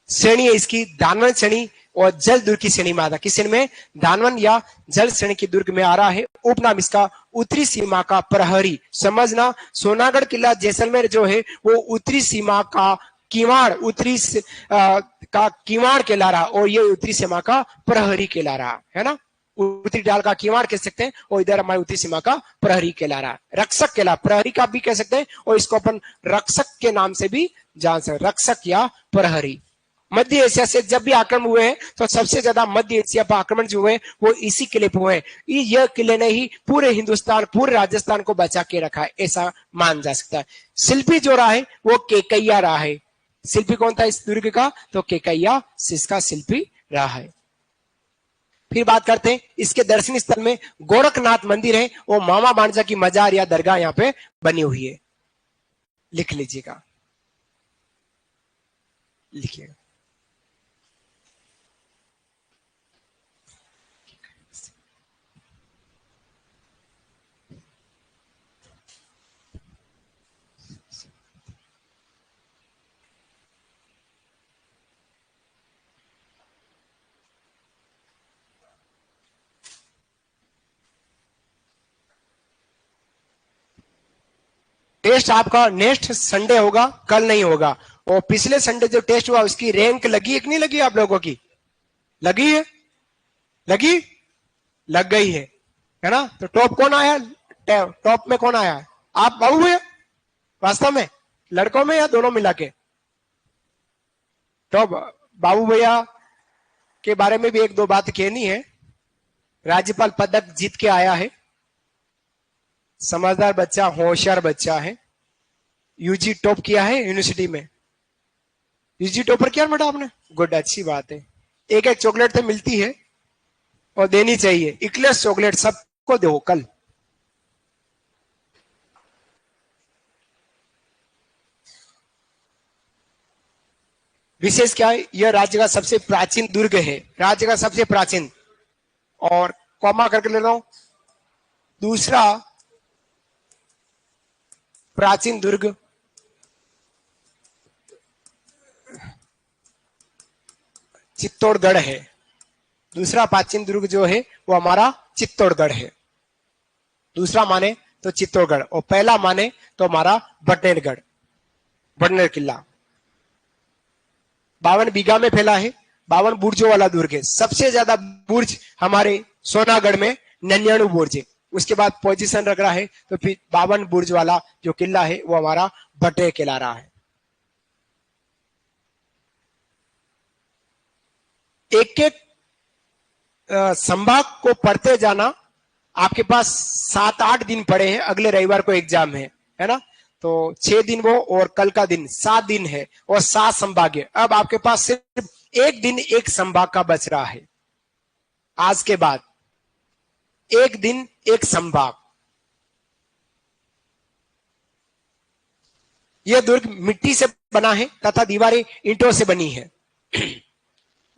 Speaker 1: श्रेणी है इसकी दानवन श्रेणी और जल दुर्ग की श्रेणी में आता। किस श्रेणी में? दानवन या जल श्रेणी की दुर्ग में आ रहा है। उपनाम इसका उत्तरी सीमा का प्रहरी। समझना, सोनागढ़ किला जैसलमेर जो है वो उत्तरी सीमा का किवाड़, का किवाड़ कहला रहा और ये उत्तरी सीमा का प्रहरी कहला रहा है ना। उत्तरी डाल का किवाड़ कह सकते हैं और इधर हमारे उत्तरी सीमा का प्रहरी कहला रहा, रक्षक कहला, प्रहरी का भी कह सकते हैं और इसको अपन रक्षक के नाम से भी जान सकते, रक्षक या प्रहरी। मध्य एशिया से जब भी आक्रमण हुए हैं तो सबसे ज्यादा मध्य एशिया पर आक्रमण जो हुए वो इसी किले पर हुए हैं। यह किले ने ही पूरे हिंदुस्तान, पूरे राजस्थान को बचा के रखा है, ऐसा मान जा सकता है। शिल्पी जो रहा है वो केकैया रहा है। शिल्पी कौन था इस दुर्ग का? तो केकैया इसका शिल्पी रहा है। फिर बात करते हैं इसके दर्शनीय स्थल में गोरखनाथ मंदिर है, वो मामा बाणजा की मजार या दरगाह यहाँ पे बनी हुई है। लिख लीजिएगा, लिखिएगा। टेस्ट आपका नेक्स्ट संडे होगा, कल नहीं होगा। और पिछले संडे जो टेस्ट हुआ उसकी रैंक लगी है कि नहीं लगी आप लोगों की? लगी है? लगी? लग गई है ना? तो टॉप कौन आया? टॉप में कौन आया? आप बाबू है वास्तव में, लड़कों में या दोनों मिला के? टॉप बाबू भैया के बारे में भी एक दो बात कहनी है। राज्यपाल पदक जीत के आया है, समझदार बच्चा, होशियार बच्चा है, यूजी टॉप किया है यूनिवर्सिटी में। यूजी टॉपर किया बेटा आपने? गुड, अच्छी बात है। एक एक चॉकलेट तो मिलती है और देनी चाहिए। इक्लेस चॉकलेट सबको दो कल। विशेष क्या है, यह राज्य का सबसे प्राचीन दुर्ग है, राज्य का सबसे प्राचीन। और कॉमा करके ले रहा हूं, दूसरा प्राचीन दुर्ग चित्तौड़गढ़ है। दूसरा प्राचीन दुर्ग जो है वो हमारा चित्तौड़गढ़ है। दूसरा माने तो चित्तौड़गढ़, और पहला माने तो हमारा बटनेरगढ़, बटनेर किला 52 बीघा में फैला है। 52 बुर्जों वाला दुर्ग है। सबसे ज्यादा बुर्ज हमारे सोनागढ़ में 99 बुर्ज है। उसके बाद पोजीशन रख रहा है तो फिर 52 बुर्ज वाला जो किला है वो हमारा बटनेर कहला रहा है। एक एक संभाग को पढ़ते जाना। आपके पास 7-8 दिन पड़े हैं, अगले रविवार को एग्जाम है ना? तो 6 दिन वो और कल का दिन 7 दिन है और 7 संभाग है। अब आपके पास सिर्फ एक दिन एक संभाग का बच रहा है। आज के बाद एक दिन एक संभाग। यह दुर्ग मिट्टी से बना है तथा दीवारें ईंटों से बनी है।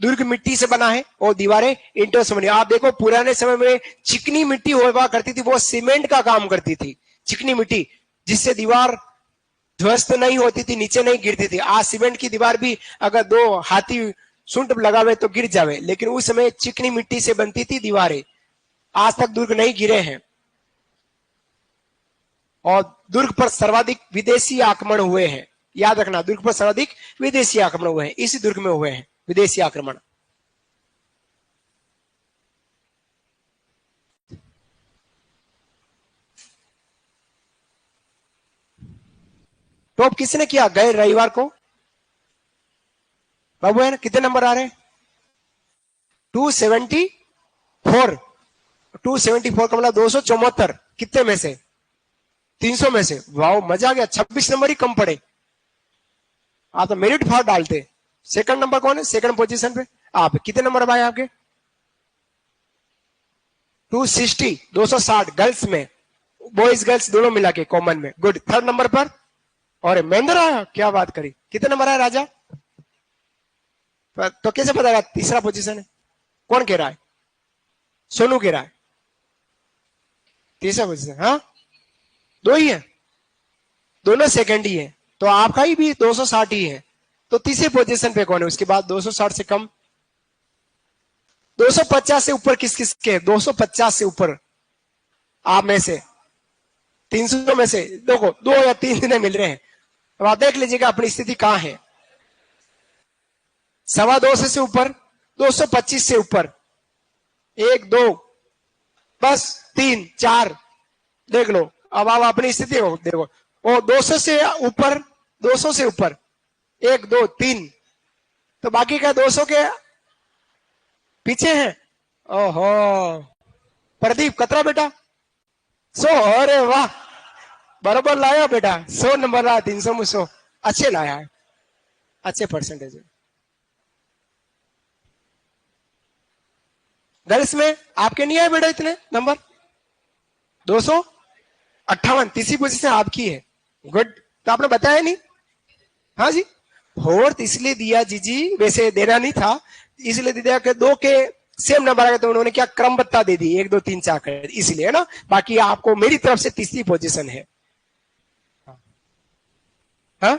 Speaker 1: दुर्ग मिट्टी से बना है और दीवारें ईंटों से बनी। आप देखो पुराने समय में चिकनी मिट्टी हुआ करती थी, वो सीमेंट का काम करती थी, चिकनी मिट्टी, जिससे दीवार ध्वस्त नहीं होती थी, नीचे नहीं गिरती थी। आज सीमेंट की दीवार भी अगर 2 हाथी सुंट लगावे तो गिर जावे, लेकिन उस समय चिकनी मिट्टी से बनती थी दीवारें। आज तक दुर्ग नहीं गिरे हैं। और दुर्ग पर सर्वाधिक विदेशी आक्रमण हुए हैं। याद रखना, दुर्ग पर सर्वाधिक विदेशी आक्रमण हुए हैं, इसी दुर्ग में हुए हैं विदेशी आक्रमण। टॉप किसने किया गए रविवार को? बाबू है ना, कितने नंबर आ रहे हैं? 274। 274 का मतलब 274। कितने में से? 300 में से। वाह, मजा आ गया। 26 नंबर ही कम पड़े। आप तो मेरिट फाड़ डालते। सेकंड नंबर कौन है? सेकंड पोजीशन पे आप। कितने नंबर आए आपके? 260, 260 गर्ल्स में, बॉयज गर्ल्स दोनों मिला के कॉमन में। गुड। थर्ड नंबर पर और महेंद्र आया, क्या बात करी। कितने नंबर आया राजा? तो कैसे पता तीसरा पोजीशन है? कौन कह रहा है? सोनू कह रहा है तीसरा पोजीशन। हाँ, 2 ही है, दोनों सेकंड ही है, तो आपका ही भी 260 ही है। तो तीसरे पोजीशन पे कौन है? उसके बाद 260 से कम, 250 से ऊपर किस किस के? 250 से ऊपर आप में से 300 में से देखो 2 या 3 दिन मिल रहे हैं। अब आप देख लीजिएगा अपनी स्थिति कहां है। 225 से ऊपर, 225 से ऊपर, 1 2 बस 3 4 देख लो। अब आप अपनी स्थिति को देखो। और 200 से ऊपर, 200 से ऊपर 1 2 3, तो बाकी का 200 के पीछे हैं। ओहो, प्रदीप कतरा बेटा 100। अरे वाह, बराबर लाया बेटा, 100 नंबर लाया, 300 में 100। अच्छे लाया है, अच्छे परसेंटेज। गर्ल्स में आपके नहीं आए बेटा इतने नंबर? 258, तीसरी पोजीशन आपकी है। गुड। तो आपने बताया नहीं? हाँ जी, फोर्थ इसलिए दिया जी, वैसे देना नहीं था, इसलिए दिया कि 2 के सेम नंबर आ गए, तो उन्होंने क्या क्रमबद्धता दे दी, 1 2 3 4 कर, इसलिए है ना। बाकी आपको मेरी तरफ से तीसरी पोजीशन है। हाँ,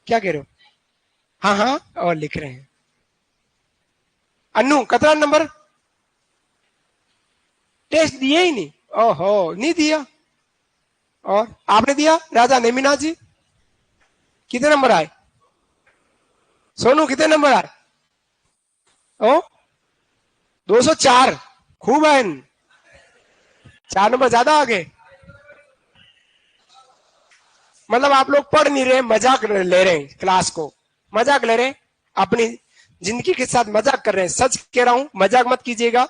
Speaker 1: क्या कह रहे हो? हाँ हाँ, और लिख रहे हैं। अन्नू कितना नंबर? टेस्ट दिए ही नहीं? ओहो, नहीं दिया। और आपने दिया राजा नेमिना जी, कितने नंबर आए? सोनू कितने नंबर आए? ओ 204, खूब है। 4 नंबर ज्यादा आगे। मतलब आप लोग पढ़ नहीं रहे, मजाक ले रहे हैं, क्लास को मजाक ले रहे हैं, अपनी जिंदगी के साथ मजाक कर रहे हैं। सच कह रहा हूं, मजाक मत कीजिएगा।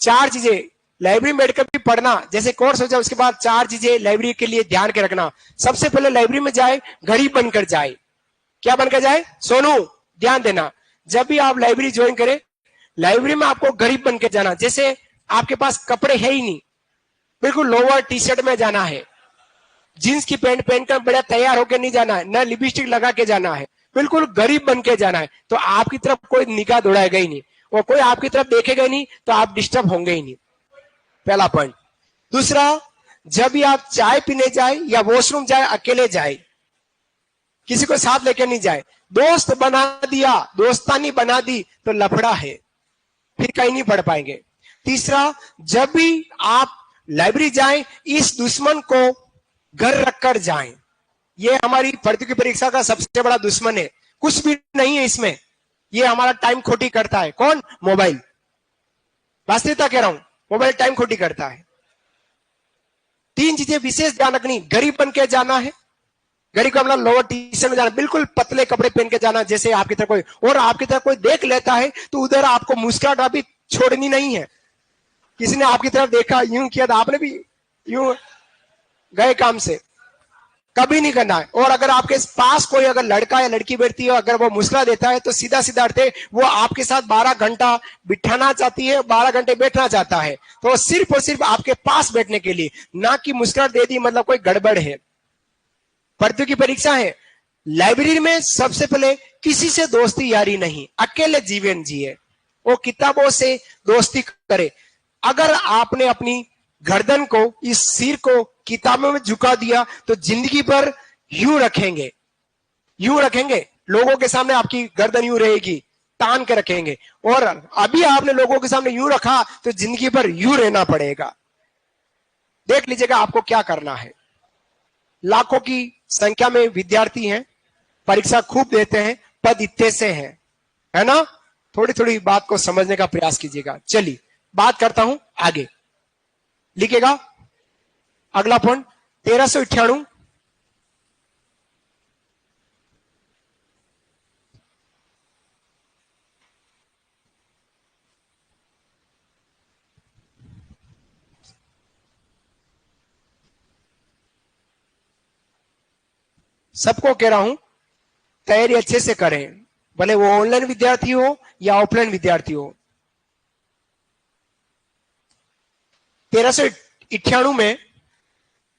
Speaker 1: 4 चीजें लाइब्रेरी में बैठकर भी पढ़ना, जैसे कोर्स हो जाए उसके बाद 4 चीजें लाइब्रेरी के लिए ध्यान के रखना। सबसे पहले लाइब्रेरी में जाए, गरीब बनकर जाए। क्या बनकर जाए सोनू? ध्यान देना, जब भी आप लाइब्रेरी ज्वाइन करें, लाइब्रेरी में आपको गरीब बनकर जाना। जैसे आपके पास कपड़े है ही नहीं, बिल्कुल लोअर टी शर्ट में जाना है, जींस की पैंट पहनकर बड़ा तैयार होकर नहीं जाना है, न लिपस्टिक लगा के जाना है, बिल्कुल गरीब बन के जाना है। तो आपकी तरफ कोई निगाह दौड़ाएगा ही नहीं, और कोई आपकी तरफ देखेगा ही नहीं, तो आप डिस्टर्ब होंगे ही नहीं। पहला पॉइंट। दूसरा, जब भी आप चाय पीने जाए या वॉशरूम जाए, अकेले जाए, किसी को साथ लेकर नहीं जाए। दोस्त बना दिया, दोस्तानी बना दी तो लफड़ा है, फिर कहीं नहीं पढ़ पाएंगे। तीसरा, जब भी आप लाइब्रेरी जाएं, इस दुश्मन को घर रखकर जाएं। ये हमारी भर्ती की परीक्षा का सबसे बड़ा दुश्मन है, कुछ भी नहीं है इसमें। ये हमारा टाइम खोटी करता है। कौन? मोबाइल। वास्तविकता कह रहा हूं, मोबाइल टाइम खोटी करता है। 3 चीजें विशेष ध्यान रखनी, गरीब बन के जाना है, गरीब का मतलब लोअर टी शर्ट में जाना, बिल्कुल पतले कपड़े पहन के जाना, जैसे आपकी तरफ कोई, और आपकी तरफ कोई देख लेता है तो उधर आपको मुस्कुराहट भी छोड़नी नहीं है। किसी ने आपकी तरफ देखा, यूं किया तो आपने भी यूं गए काम से, कभी नहीं करना है। और अगर आपके पास कोई अगर लड़का या लड़की बैठती है, अगर वो मुस्कुरा देता है, तो सीधा सीधा अर्थ है वो आपके साथ 12 घंटा बिठाना चाहती है, 12 घंटे बैठना चाहता है। तो सिर्फ और सिर्फ आपके पास बैठने के लिए, ना कि मुस्कुराहट दे दी मतलब कोई गड़बड़ है। भर्ती की परीक्षा है, लाइब्रेरी में सबसे पहले किसी से दोस्ती यारी नहीं, अकेले जीवन जिए, वो किताबों से दोस्ती करे। अगर आपने अपनी गर्दन को, इस सिर को किताबों में झुका दिया, तो जिंदगी भर यूं रखेंगे, यूं रखेंगे, लोगों के सामने आपकी गर्दन यूं रहेगी, तान के रखेंगे। और अभी आपने लोगों के सामने यूं रखा तो जिंदगी भर यूं रहना पड़ेगा। देख लीजिएगा आपको क्या करना है। लाखों की संख्या में विद्यार्थी हैं, परीक्षा खूब देते हैं, पद इतने से हैं, है ना? थोड़ी थोड़ी बात को समझने का प्रयास कीजिएगा। चलिए बात करता हूं आगे, लिखेगा अगला पॉइंट 1398। सबको कह रहा हूं तैयारी अच्छे से करें, भले वो ऑनलाइन विद्यार्थी हो या ऑफलाइन विद्यार्थी हो। 1398 में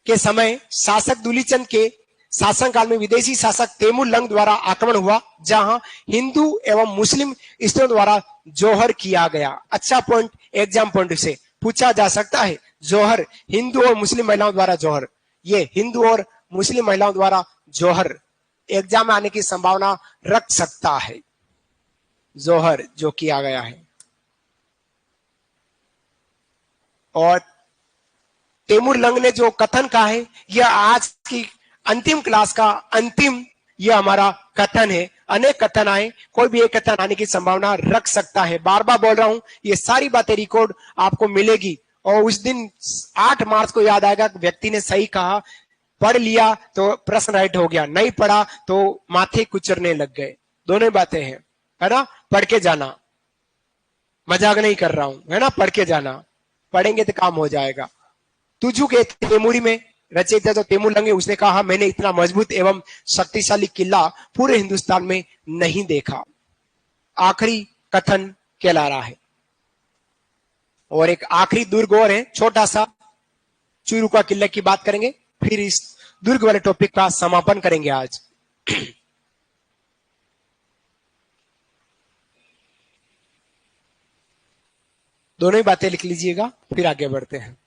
Speaker 1: के समय शासक दूलीचंद के शासनकाल में विदेशी शासक तैमूर लंग द्वारा आक्रमण हुआ, जहां हिंदू एवं मुस्लिम स्त्रियों द्वारा जोहर किया गया। अच्छा पॉइंट, एग्जाम पॉइंट से पूछा जा सकता है। जोहर, हिंदू और मुस्लिम महिलाओं द्वारा जोहर, ये हिंदू और मुस्लिम महिलाओं द्वारा जोहर एग्जाम में आने की संभावना रख सकता है। जोहर जो किया गया है। और तैमूर लंग ने जो कथन कहा है, यह आज की अंतिम क्लास का अंतिम यह हमारा कथन है। अनेक कथन आए, कोई भी एक कथन आने की संभावना रख सकता है। बार बार बोल रहा हूं, ये सारी बातें रिकॉर्ड आपको मिलेगी, और उस दिन 8 मार्च को याद आएगा कि व्यक्ति ने सही कहा, पढ़ लिया तो प्रश्न राइट हो गया, नहीं पढ़ा तो माथे कुचरने लग गए। दोनों बातें हैं, है ना? पढ़ के जाना, मजाक नहीं कर रहा हूं, है ना? पढ़ के जाना, पढ़ेंगे तो काम हो जाएगा। तुझु के तैमूरी में रचयिता जो तैमूर लंग है, उसने कहा मैंने इतना मजबूत एवं शक्तिशाली किला पूरे हिंदुस्तान में नहीं देखा। आखिरी कथन कहला रहा है। और एक आखिरी दुर्ग और है, छोटा सा चूरू का किला की बात करेंगे, फिर इस दुर्ग वाले टॉपिक का समापन करेंगे आज। दोनों ही बातें लिख लीजिएगा, फिर आगे बढ़ते हैं।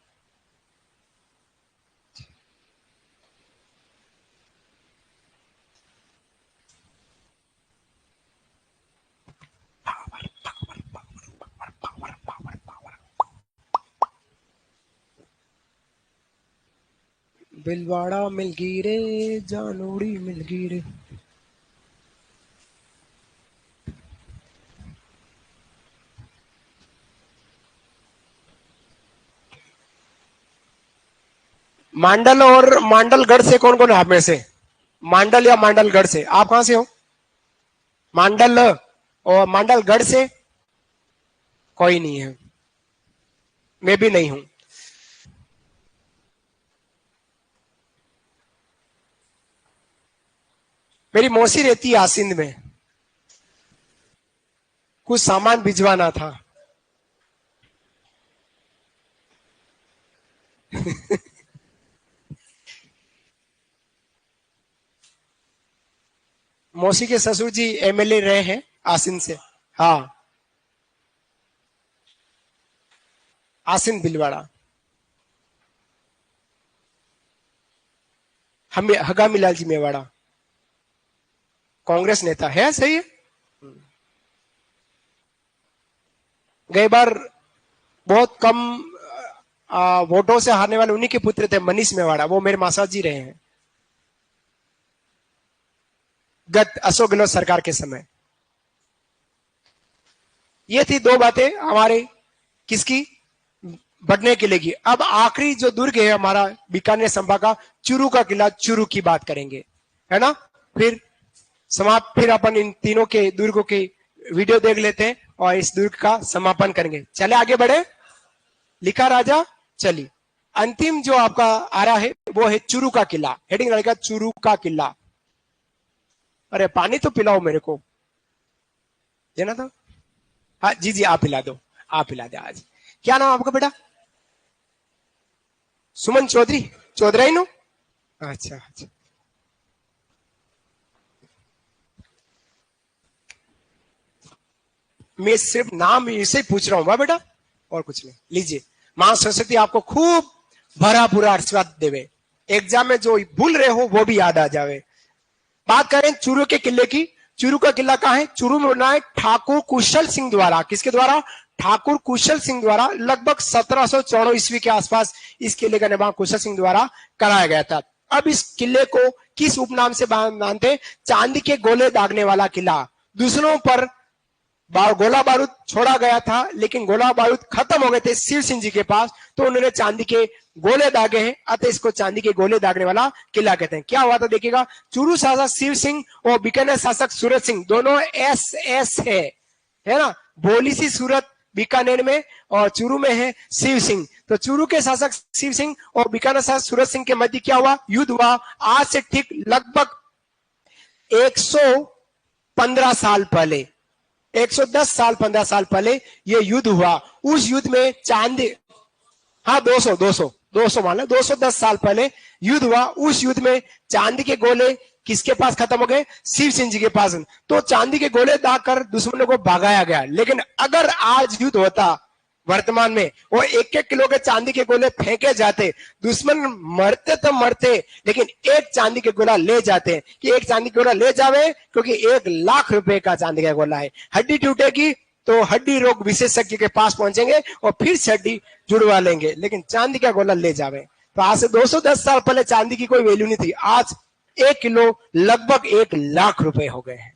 Speaker 1: बिलवाड़ा मिल गई रे, जानूड़ी मिल गई रे। मांडल और मांडलगढ़ से कौन कौन है आप में से? मांडल या मांडलगढ़ से? आप कहां से हो? मांडल और मांडलगढ़ से कोई नहीं है, मैं भी नहीं हूं। मेरी मौसी रहती है आसिंद में, कुछ सामान भिजवाना था। मौसी के ससुर जी एमएलए रहे हैं आसिंद से। हाँ, आसिंद भिलवाड़ा। हम हगा मिलाल जी मेवाड़ा, कांग्रेस नेता है, सही है। गई बार बहुत कम वोटों से हारने वाले उन्हीं के पुत्र थे, मनीष मेवाड़ा, वो मेरे मासा जी रहे हैं गत अशोक गहलोत सरकार के समय। ये थी दो बातें हमारे किसकी, बढ़ने के लिए की। अब आखिरी जो दुर्ग है हमारा बीकानेर संभाग का, चूरू का किला, चूरू की बात करेंगे, है ना। फिर समाप्त, फिर अपन इन तीनों के दुर्गों के वीडियो देख लेते हैं और इस दुर्ग का समापन करेंगे। चले आगे बढ़े। लिखा राजा, चलिए अंतिम जो आपका आ रहा है वो है चूरू का किला। हेडिंग रहेगा चूरू का किला। अरे पानी तो पिलाओ मेरे को, देना था। हाँ जी जी, आप पिला दो, आप पिला दे। आज क्या नाम आपका बेटा? सुमन चौधरी, चौधरी नो? अच्छा अच्छा, मैं सिर्फ नाम इसे पूछ रहा हूं, वाह बेटा, और कुछ नहीं। लीजिए, मां सरस्वती आपको खूब भरा पूरा आशीर्वाद देवे, एग्जाम में जो भूल रहे हो वो भी याद आ जावे। बात करें चूरू के किले की। चूरू का किला कहां है? चूरू में बना है ठाकुर कुशल सिंह द्वारा। किसके द्वारा? ठाकुर कुशल सिंह द्वारा। लगभग 1794 ईस्वी के आसपास इस किले का निर्माण कुशल सिंह द्वारा कराया गया था। अब इस किले को किस उपनाम से मानते? चांदी के गोले दागने वाला किला। दूसरों पर गोला बारूद छोड़ा गया था, लेकिन गोला बारूद खत्म हो गए थे शिव सिंह जी के पास, तो उन्होंने चांदी के गोले दागे हैं, अतः इसको चांदी के गोले दागने वाला किला कहते हैं। क्या हुआ था देखिएगा, चूरू शासक शिव सिंह और बीकानेर शासक सूरत सिंह दोनों एस है ना। बोली सी सूरत बीकानेर में और चूरू में है शिव सिंह। तो चूरू के शासक शिव सिंह और बीकानेर शासक सूरत सिंह के मध्य क्या हुआ? युद्ध हुआ। आज से ठीक लगभग 115 साल पहले, 110 साल 15 साल पहले ये युद्ध हुआ। उस युद्ध में चांदी, हाँ 200 मान लो, 210 साल पहले युद्ध हुआ। उस युद्ध में चांदी के गोले किसके पास खत्म हो गए? शिव सिंह जी के पास। तो चांदी के गोले दागकर दुश्मनों को भगाया गया। लेकिन अगर आज युद्ध होता वर्तमान में, वो 1-1 किलो के चांदी के गोले फेंके जाते, दुश्मन मरते तो मरते, लेकिन एक चांदी के गोला ले जाते। कि एक चांदी का गोला ले जावे, क्योंकि 1 लाख रुपए का चांदी का गोला है। हड्डी टूटेगी तो हड्डी रोग विशेषज्ञ के पास पहुंचेंगे और फिर से हड्डी जुड़वा लेंगे, लेकिन चांदी का गोला ले जावे। तो आज से 210 साल पहले चांदी की कोई वैल्यू नहीं थी। आज 1 किलो लगभग 1 लाख रुपए हो गए हैं,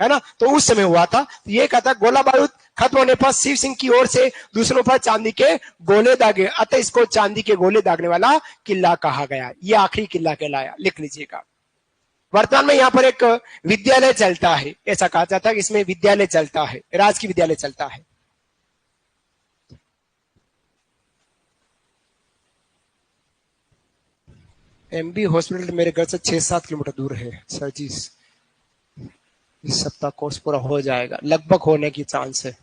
Speaker 1: है ना। तो उस समय हुआ था। तो ये कहता गोला बारूद खत्म होने पर शिव सिंह की ओर से दूसरों पर चांदी के गोले दागे, अतः इसको चांदी के गोले दागने वाला किला कहा गया। ये आखिरी किला कहलाया, लिख लीजिएगा। वर्तमान में यहाँ पर एक विद्यालय चलता है, ऐसा कहा जाता है कि इसमें विद्यालय चलता है, राजकीय विद्यालय चलता है। एमबी हॉस्पिटल मेरे घर से 6-7 किलोमीटर दूर है सर जी। इस सप्ताह कोर्स पूरा हो जाएगा, लगभग होने की चांस है।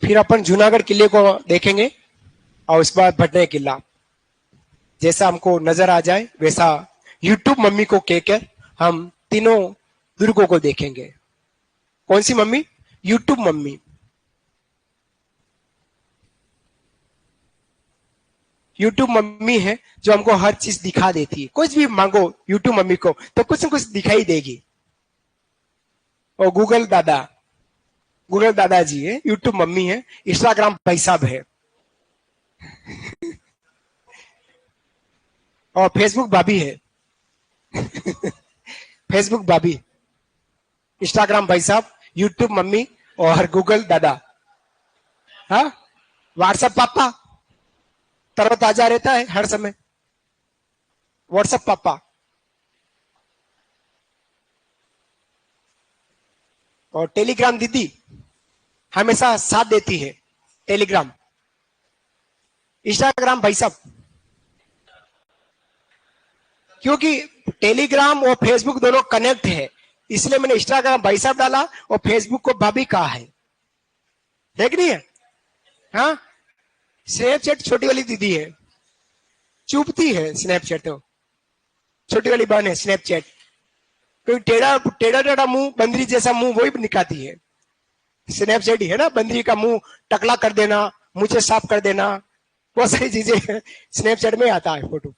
Speaker 1: फिर अपन जूनागढ़ किले को देखेंगे और उसके बाद भटने किला। जैसा हमको नजर आ जाए वैसा यूट्यूब मम्मी को कहकर हम तीनों दुर्गों को देखेंगे। कौन सी mummy? YouTube mummy. YouTube mummy है जो हमको हर चीज दिखा देती है। कुछ भी मांगो यूट्यूब मम्मी को तो कुछ न कुछ दिखाई देगी। और गूगल दादा, गूगल दादाजी है, यूट्यूब मम्मी है, इंस्टाग्राम भाई साहब है, और फेसबुक भाभी है। फेसबुक भाभी, इंस्टाग्राम भाई साहब, यूट्यूब मम्मी और गूगल दादा। हाँ, व्हाट्सएप पापा तरोताजा रहता है हर समय। व्हाट्सएप पापा और टेलीग्राम दीदी हमेशा साथ देती है। टेलीग्राम, इंस्टाग्राम भाई साहब, क्योंकि टेलीग्राम और फेसबुक दोनों कनेक्ट है, इसलिए मैंने इंस्टाग्राम भाई साहब डाला और फेसबुक को भाभी कहा है कि नहीं है? हाँ, स्नैपचैट छोटी वाली दीदी है, चुपती है स्नैपचैट तो, छोटी वाली बहन है स्नैपचैट। कोई टेढ़ा टेढ़ा टेढ़ा मुंह, बंदरी जैसा मुंह वही निकालती है। स्नैपचैट ही है ना, बंदरी का मुंह टकला कर देना, मुझे साफ कर देना, बहुत सारी चीजें स्नैपचैट में आता है। फोटो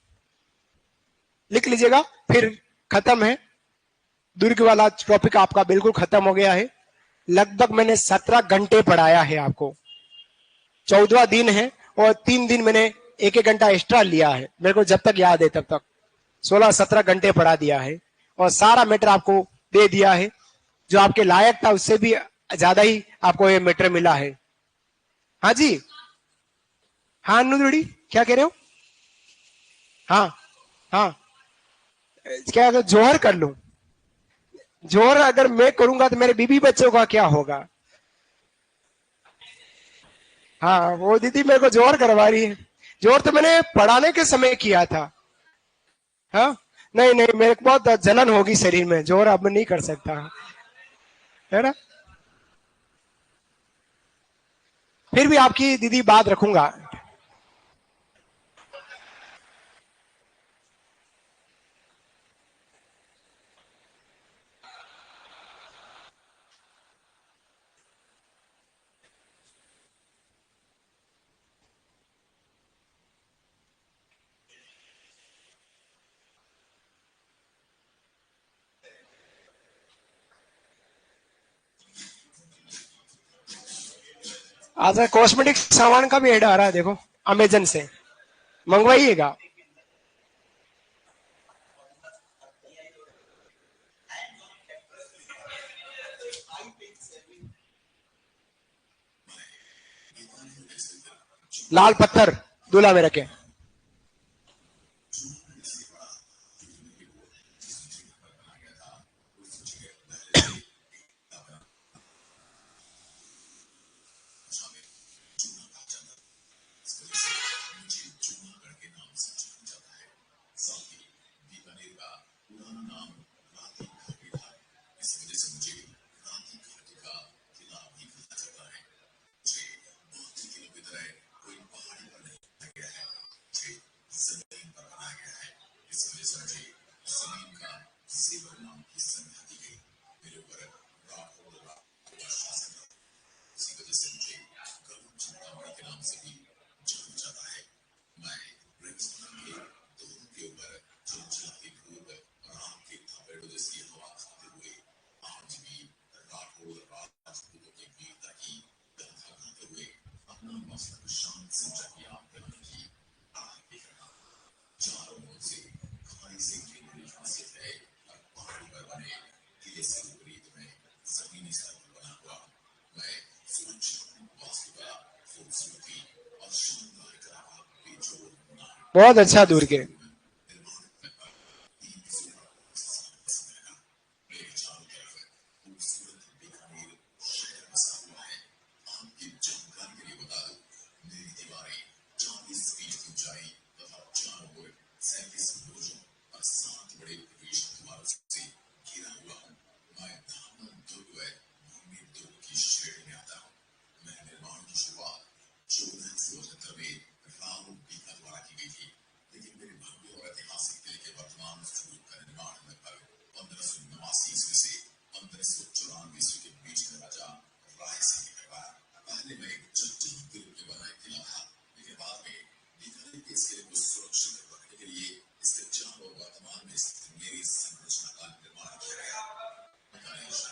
Speaker 1: लिख लीजिएगा, फिर खत्म है। दुर्ग वाला टॉपिक आपका बिल्कुल खत्म हो गया है। लगभग मैंने 17 घंटे पढ़ाया है आपको। 14वां दिन है और 3 दिन मैंने एक एक घंटा एक्स्ट्रा लिया है, मेरे को जब तक याद है तब तक 16-17 घंटे पढ़ा दिया है और सारा मैटर आपको दे दिया है। जो आपके लायक था उससे भी ज्यादा ही आपको ये मैटर मिला है। हाँ जी, हाँ अनुदुड़ी, क्या कह रहे हो? हाँ हाँ, क्या अगर जोहर कर लूं? जोहर अगर मैं करूंगा तो मेरे बीबी बच्चों का क्या होगा? हाँ, वो दीदी मेरे को जोहर करवा रही है। जोहर तो मैंने पढ़ाने के समय किया था। हाँ, नहीं नहीं, मेरे को बहुत जलन होगी शरीर में, जोहर अब नहीं कर सकता, है ना? फिर भी आपकी दीदी बात रखूंगा। आज कॉस्मेटिक सामान का भी ऐड आ रहा है, देखो, अमेजन से मंगवाइएगा। लाल पत्थर दूल्हा में रखे। बहुत अच्छा दूर के।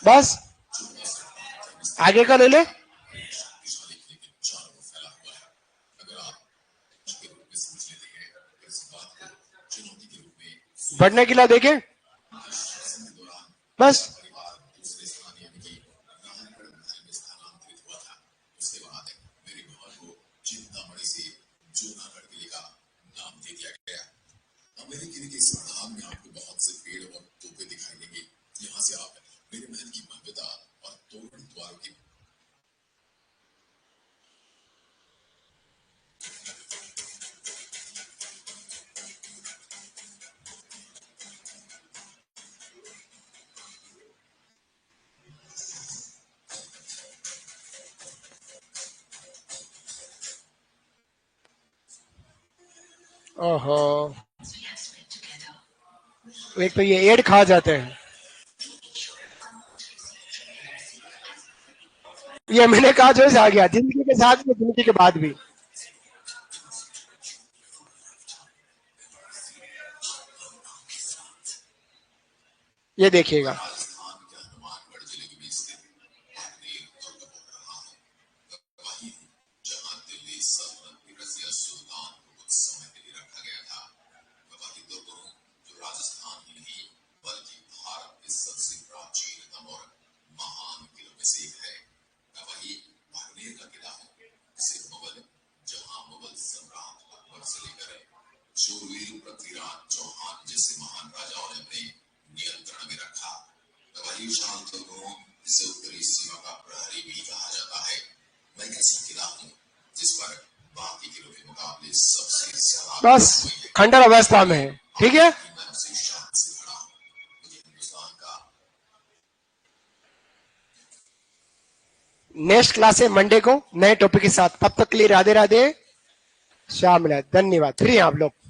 Speaker 1: बस आगे का ले ले। बढ़ने के लिए देखे बस। ओहो, एक तो ये एड खा जाते हैं। ये मैंने कहा जो आ गया जिंदगी के साथ भी, जिंदगी के बाद भी। ये देखिएगा, बस खंडर अवस्था में है। ठीक है, नेक्स्ट क्लास है मंडे को नए टॉपिक के साथ। तब तक के लिए राधे राधे, शाम धन्यवाद। फ्री हैं आप लोग।